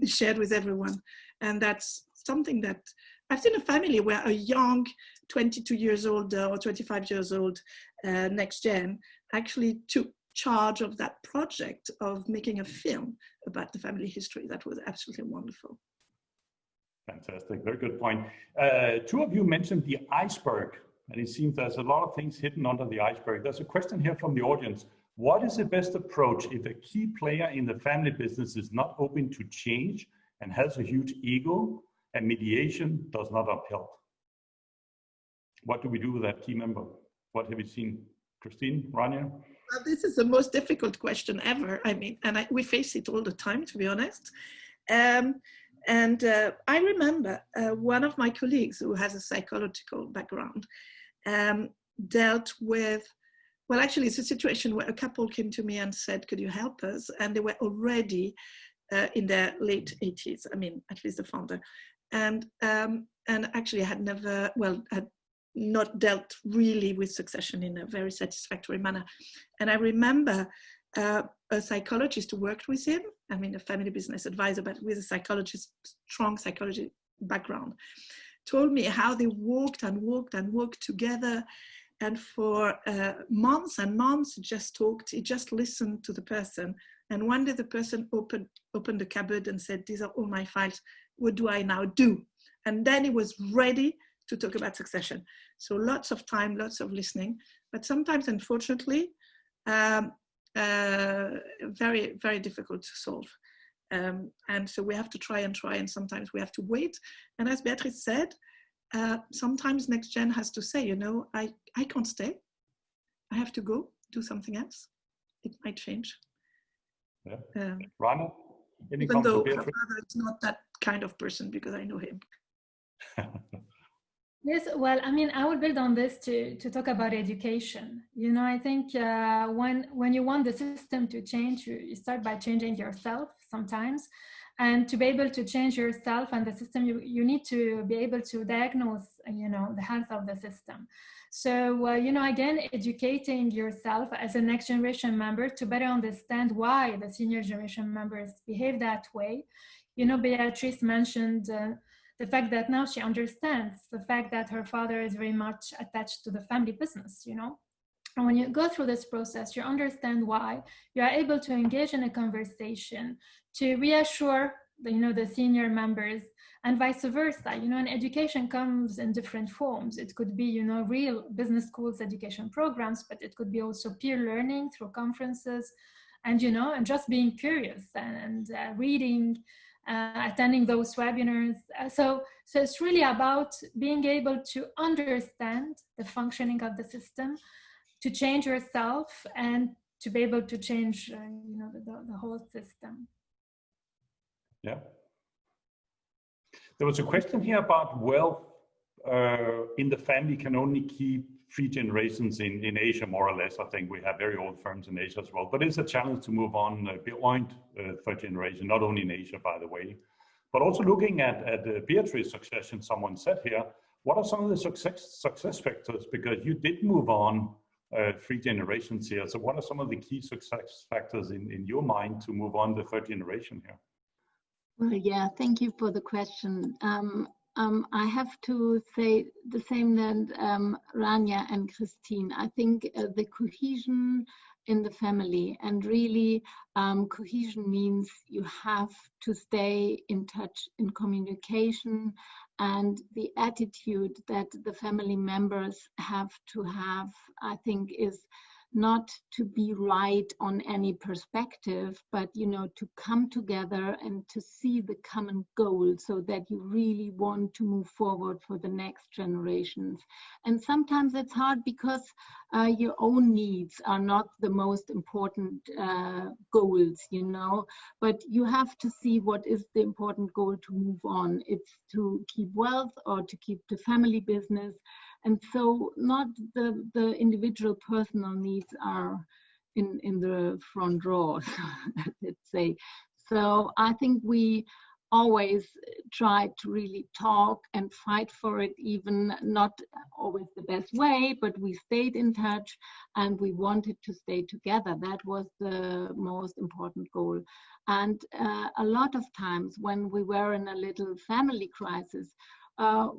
shared with everyone. And that's something that I've seen a family where a young 22 years old or 25 years old next gen actually took charge of that project of making a film about the family history. That was absolutely wonderful. Fantastic, very good point. Two of you mentioned the iceberg, and it seems there's a lot of things hidden under the iceberg. There's a question here from the audience. What is the best approach if a key player in the family business is not open to change and has a huge ego and mediation does not uphold? What do we do with that key member? What have you seen? Christine, Rania? Well, this is the most difficult question ever. I mean, and we face it all the time, to be honest. I remember one of my colleagues who has a psychological background dealt with, well, actually it's a situation where a couple came to me and said, could you help us? And they were already in their late 80s, I mean, at least the founder. And actually had never, well, had not dealt really with succession in a very satisfactory manner. And I remember a psychologist who worked with him, I mean, a family business advisor, but with a psychologist, strong psychology background, told me how they walked and walked and walked together. And for months and months, just talked, he just listened to the person. And one day the person opened the cupboard and said, these are all my files. What do I now do? And then he was ready to talk about succession. So lots of time, lots of listening, but sometimes, unfortunately, very, very difficult to solve. And so we have to try, and sometimes we have to wait. And as Beatrice said, sometimes next gen has to say, you know, I can't stay. I have to go do something else. It might change. Yeah. Rania, any even though her father is not that kind of person, because I know him. Yes, well, I mean, I would build on this to talk about education. You know, I think when you want the system to change, you start by changing yourself sometimes. And to be able to change yourself and the system, you need to be able to diagnose, you know, the health of the system. So, you know, again, educating yourself as a next generation member to better understand why the senior generation members behave that way. You know, Beatrice mentioned the fact that now she understands the fact that her father is very much attached to the family business, you know. And when you go through this process, you understand why. You are able to engage in a conversation to reassure the, you know, the senior members, and vice versa. You know, and education comes in different forms. It could be, you know, real business schools education programs, but it could be also peer learning through conferences, and, you know, and just being curious and reading, attending those webinars. So it's really about being able to understand the functioning of the system, to change yourself, and to be able to change, you know, the whole system. Yeah. There was a question here about wealth in the family can only keep 3 generations in Asia, more or less. I think we have very old firms in Asia as well, but it's a challenge to move on beyond 3rd generation, not only in Asia, by the way, but also looking at Beatrice's succession. Someone said here, what are some of the success factors? Because you did move on 3 generations here. So what are some of the key success factors in your mind to move on the 3rd generation here? Well, yeah, thank you for the question. I have to say the same that Rania and Christine. I think the cohesion in the family. And really, cohesion means you have to stay in touch, in communication, and the attitude that the family members have to have, I think, is not to be right on any perspective, but to come together and to see the common goal, so that you really want to move forward for the next generations. And sometimes it's hard because your own needs are not the most important goals, but you have to see what is the important goal to move on. It's to keep wealth or to keep the family business. And so not the individual personal needs are in the front row, let's say. So I think we always try to really talk and fight for it, even not always the best way, but we stayed in touch and we wanted to stay together. That was the most important goal. And a lot of times when we were in a little family crisis,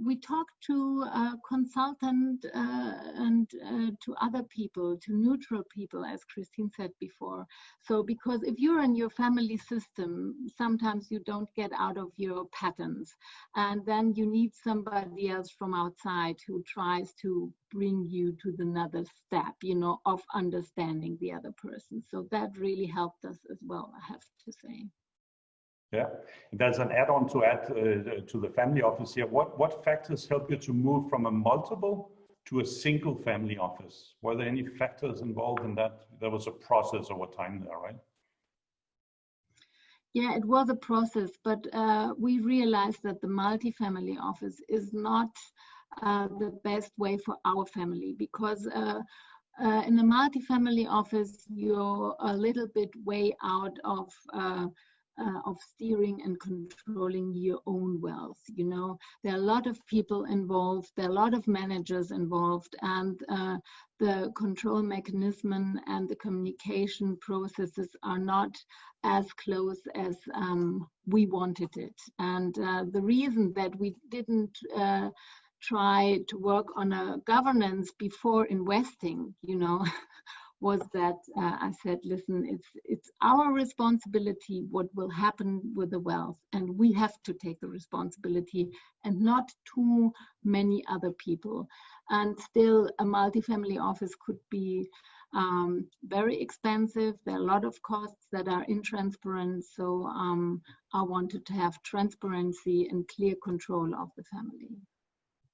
we talked to a consultant and to other people, to neutral people, as Christine said before. So because if you're in your family system, sometimes you don't get out of your patterns. And then you need somebody else from outside who tries to bring you to another step, of understanding the other person. So that really helped us as well, I have to say. Yeah, and there's an add-on to add to the family office here. What factors help you to move from a multiple to a single family office? Were there any factors involved in that? There was a process over time there, right? Yeah, it was a process, but we realized that the multi-family office is not the best way for our family, because in the multi-family office, you're a little bit way out of steering and controlling your own wealth. There are a lot of people involved, there are a lot of managers involved, and the control mechanism and the communication processes are not as close as we wanted it. And the reason that we didn't try to work on a governance before investing, was that I said, listen, it's our responsibility what will happen with the wealth, and we have to take the responsibility and not too many other people. And still, a multifamily office could be very expensive. There are a lot of costs that are intransparent. So I wanted to have transparency and clear control of the family.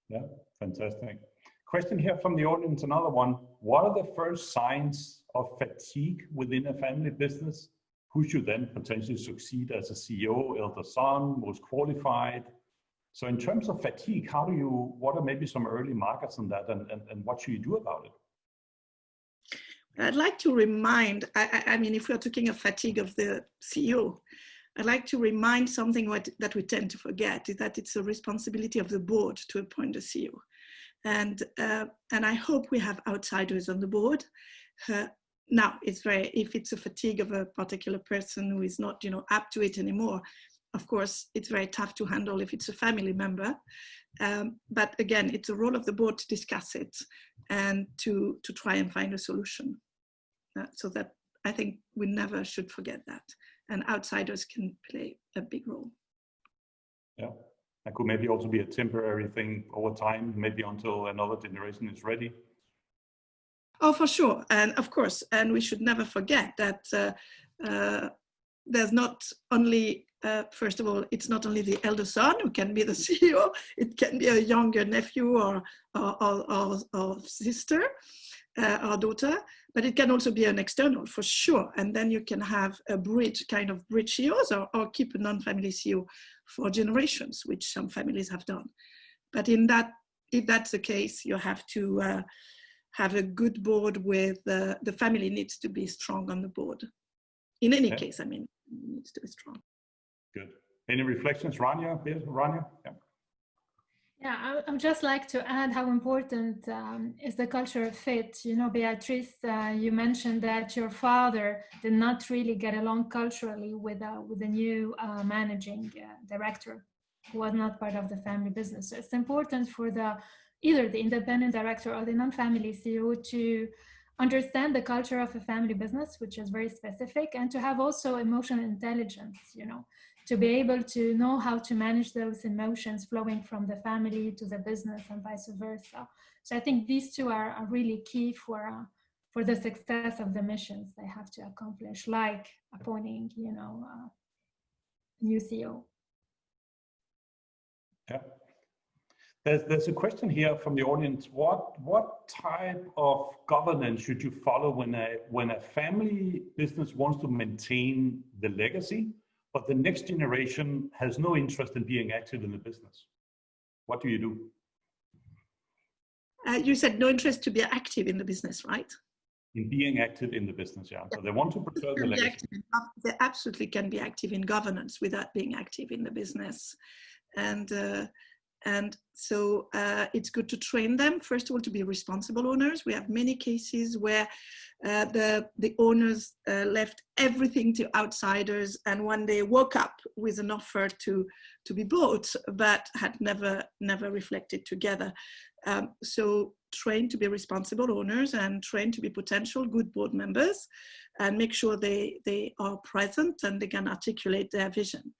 Yeah, fantastic. Question here from the audience, another one. What are the first signs of fatigue within a family business? Who should then potentially succeed as a CEO, elder son, most qualified? So in terms of fatigue, what are maybe some early markers on that, and what should you do about it? I'd like to remind, I mean, if we're talking of fatigue of the CEO, I'd like to remind something that we tend to forget, is that it's a responsibility of the board to appoint a CEO. And I hope we have outsiders on the board. Now, if it's a fatigue of a particular person who is not, up to it anymore, of course, it's very tough to handle if it's a family member. But again, it's a role of the board to discuss it and to try and find a solution. So that I think we never should forget that. And outsiders can play a big role. Yeah. That could maybe also be a temporary thing over time, maybe until another generation is ready. Oh, for sure. And of course, and we should never forget that there's not only, first of all, it's not only the elder son who can be the CEO, it can be a younger nephew or sister or daughter, but it can also be an external for sure. And then you can have a bridge CEOs or keep a non-family CEO for generations, which some families have done. But if that's the case, you have to have a good board with the family needs to be strong on the board. In any case, I mean, it needs to be strong. Good. Any reflections, Rania? Yes, Rania? Yeah. Yeah, I would just like to add how important is the cultural fit. Beatrice, you mentioned that your father did not really get along culturally with the new managing director, who was not part of the family business. So it's important for either the independent director or the non-family CEO to understand the culture of a family business, which is very specific, and to have also emotional intelligence, to be able to know how to manage those emotions flowing from the family to the business and vice versa. So I think these two are really key for the success of the missions they have to accomplish, like appointing, new CEO. Yeah. There's a question here from the audience. What type of governance should you follow when a family business wants to maintain the legacy, but the next generation has no interest in being active in the business? What do you do? You said no interest to be active in the business, right? In being active in the business, yeah. So they want to preserve the legacy. They absolutely can be active in governance without being active in the business. And so it's good to train them, first of all, to be responsible owners. We have many cases where the owners left everything to outsiders and one day woke up with an offer to be bought, but had never reflected together. So train to be responsible owners and train to be potential good board members, and make sure they are present and they can articulate their vision.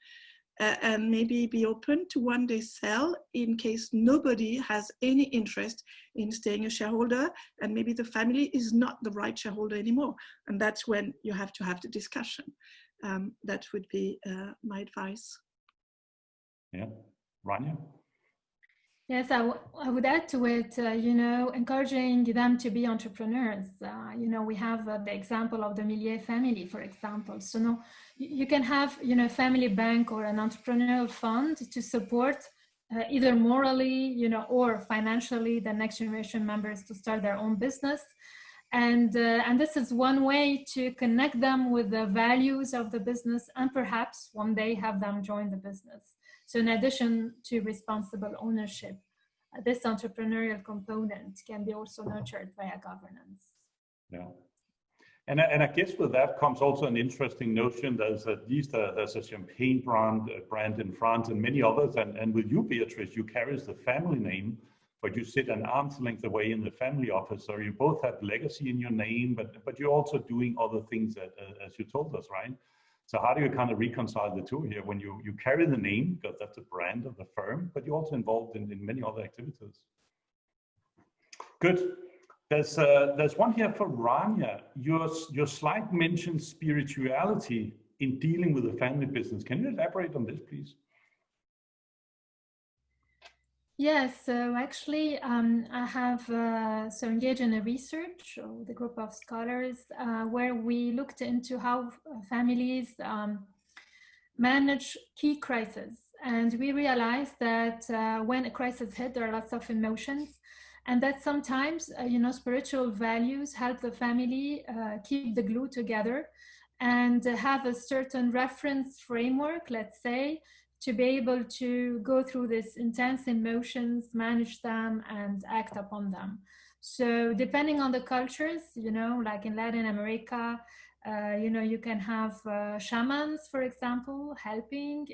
And maybe be open to one day sell in case nobody has any interest in staying a shareholder, and maybe the family is not the right shareholder anymore. And that's when you have to have the discussion. That would be my advice. Yeah, Rania? Yes, I would add to it, encouraging them to be entrepreneurs. We have the example of the Millier family, for example. So no, you can have, a family bank or an entrepreneurial fund to support either morally, or financially the next generation members to start their own business. And this is one way to connect them with the values of the business and perhaps one day have them join the business. So in addition to responsible ownership, this entrepreneurial component can be also nurtured via governance. Yeah. And I guess with that comes also an interesting notion. There's at least there's a champagne brand in France and many others. And with you, Beatrice, you carry the family name, but you sit an arm's length away in the family office. So you both have legacy in your name, but you're also doing other things as you told us, right? So how do you kind of reconcile the two here when you carry the name, because that's a brand of the firm, but you're also involved in many other activities? Good. There's one here for Rania. Your slide mentions spirituality in dealing with the family business. Can you elaborate on this, please? Yes, so actually I have engaged in a research with a group of scholars where we looked into how families manage key crises. And we realized that when a crisis hit, there are lots of emotions, and that sometimes, spiritual values help the family keep the glue together and have a certain reference framework, let's say, to be able to go through this intense emotions, manage them, and act upon them. So depending on the cultures, like in Latin America, you can have shamans, for example, helping.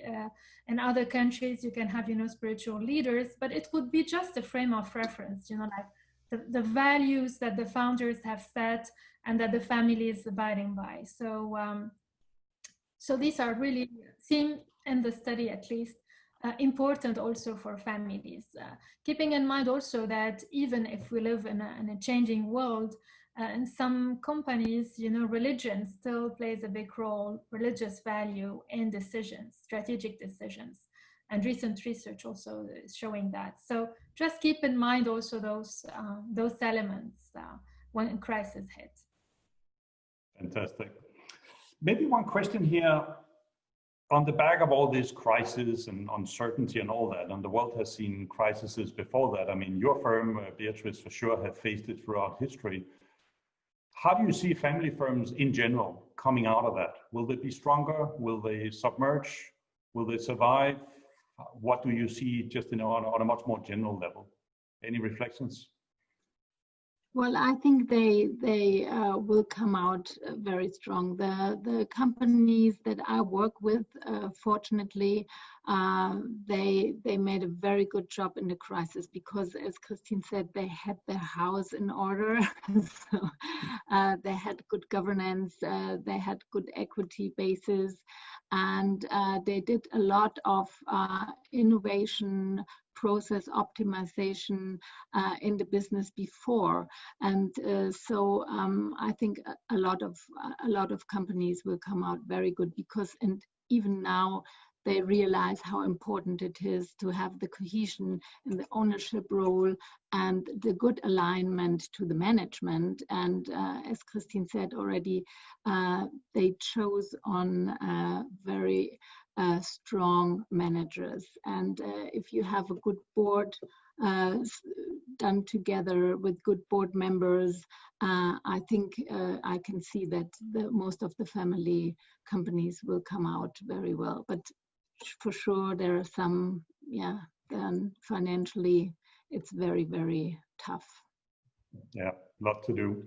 In other countries, you can have, spiritual leaders, but it would be just a frame of reference, like the values that the founders have set and that the family is abiding by. So these are really seen in the study, at least, important also for families. Keeping in mind also that even if we live in a changing world, in some companies, religion still plays a big role, religious value in decisions, strategic decisions. And recent research also is showing that. So just keep in mind also those elements when a crisis hits. Fantastic. Maybe one question here. On the back of all this crisis and uncertainty and all that, and the world has seen crises before that. I mean, your firm, Beatrice, for sure have faced it throughout history. How do you see family firms in general coming out of that? Will they be stronger? Will they submerge? Will they survive? What do you see just on a much more general level? Any reflections? Well, I think they will come out very strong. The companies that I work with, fortunately, they made a very good job in the crisis because, as Christine said, they had their house in order. So they had good governance, they had good equity bases, and they did a lot of innovation, process optimization in the business before, and so I think a lot of companies will come out very good because, and even now they realize how important it is to have the cohesion in the ownership role and the good alignment to the management. And as Christine said already, they chose on very strong managers. And if you have a good board done together with good board members, I think I can see that most of the family companies will come out very well. But for sure, there are some, then financially, it's very, very tough. Yeah, a lot to do.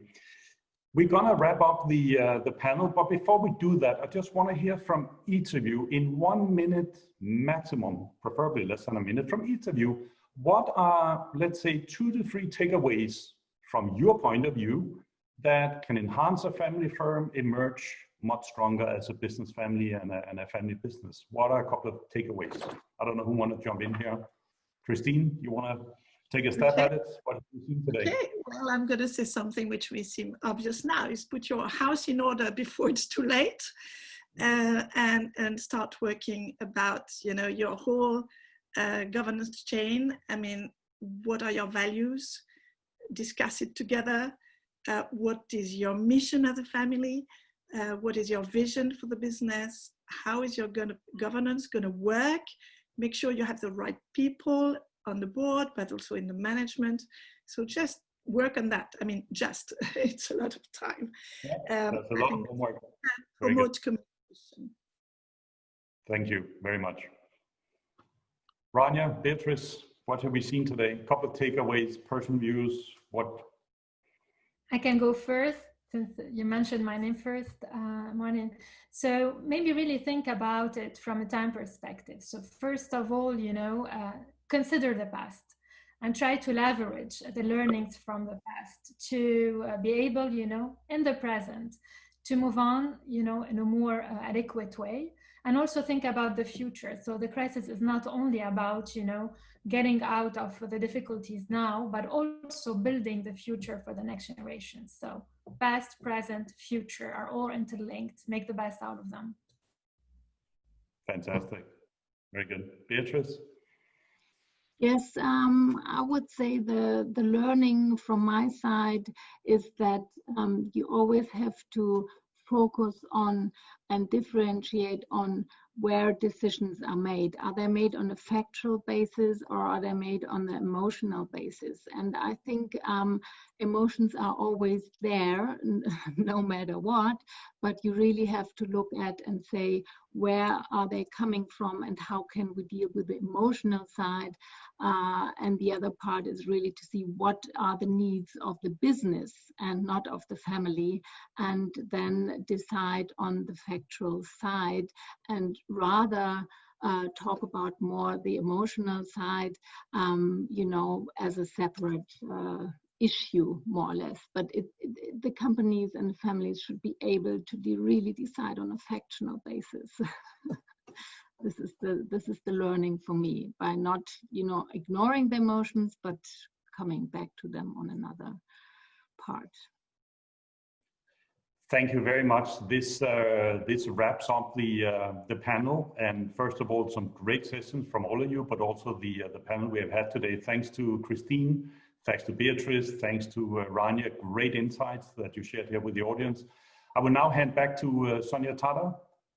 We're gonna wrap up the panel, but before we do that, I just want to hear from each of you in 1 minute maximum, preferably less than a minute, from each of you. What are, let's say, 2 to 3 takeaways from your point of view that can enhance a family firm emerge much stronger as a business family and a family business? What are a couple of takeaways? I don't know who want to jump in here. Christine, you want to take a stab at it? What have you seen today? Okay, well, I'm going to say something which may seem obvious now, is put your house in order before it's too late, and start working about, your whole governance chain. I mean, what are your values? Discuss it together. What is your mission as a family? What is your vision for the business? How is your governance going to work? Make sure you have the right people on the board, but also in the management. So just work on that. I mean, it's a lot of time. Yeah, that's a lot of homework. Promote communication. Thank you very much. Rania, Beatrice, what have we seen today? A couple of takeaways, personal views, what? I can go first, since you mentioned my name first, Martin. So maybe really think about it from a time perspective. So first of all, consider the past and try to leverage the learnings from the past to be able, in the present, to move on, in a more adequate way. And also think about the future. So the crisis is not only about, getting out of the difficulties now, but also building the future for the next generation. So past, present, future are all interlinked. Make the best out of them. Fantastic. Very good. Beatrice? Yes, I would say the learning from my side is that you always have to focus on and differentiate on where decisions are made. Are they made on a factual basis or are they made on the emotional basis? And I think emotions are always there, no matter what, but you really have to look at and say, where are they coming from and how can we deal with the emotional side? And the other part is really to see what are the needs of the business and not of the family, and then decide on the factual side and rather talk about more the emotional side, as a separate issue, more or less. But the companies and the families should be able to really decide on a factual basis. This is the learning for me, by not, ignoring the emotions, but coming back to them on another part. Thank you very much. This wraps up the panel. And first of all, some great sessions from all of you, but also the panel we have had today. Thanks to Christine, thanks to Beatrice, thanks to Rania. Great insights that you shared here with the audience. I will now hand back to Sonia Tata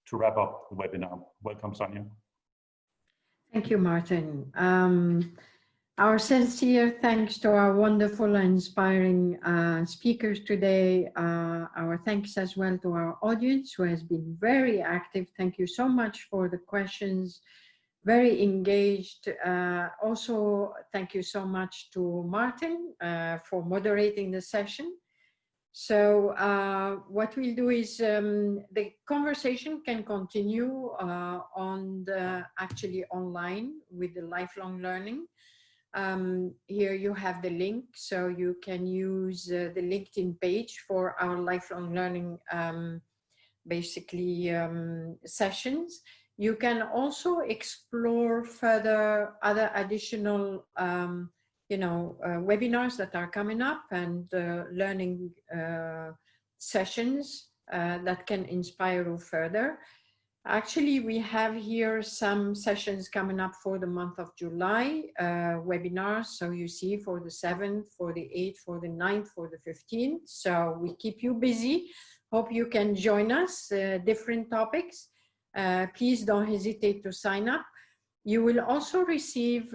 to wrap up the webinar. Welcome, Sonia. Thank you, Martin. Our sincere thanks to our wonderful and inspiring speakers today. Our thanks as well to our audience who has been very active. Thank you so much for the questions, very engaged. Also, thank you so much to Martin for moderating the session. So what we'll do is the conversation can continue actually online with the lifelong learning. Here you have the link, so you can use the LinkedIn page for our lifelong learning sessions. You can also explore further other additional webinars that are coming up and learning sessions that can inspire you further. Actually, we have here some sessions coming up for the month of July, webinars. So you see for the 7th, for the 8th, for the 9th, for the 15th. So we keep you busy. Hope you can join us, different topics. Please don't hesitate to sign up. You will also receive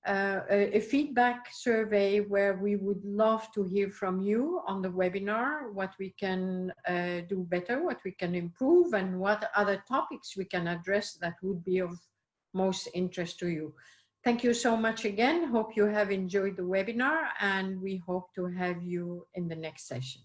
a feedback survey where we would love to hear from you on the webinar, what we can do better, what we can improve, and what other topics we can address that would be of most interest to you. Thank you so much again. Hope you have enjoyed the webinar, and we hope to have you in the next session.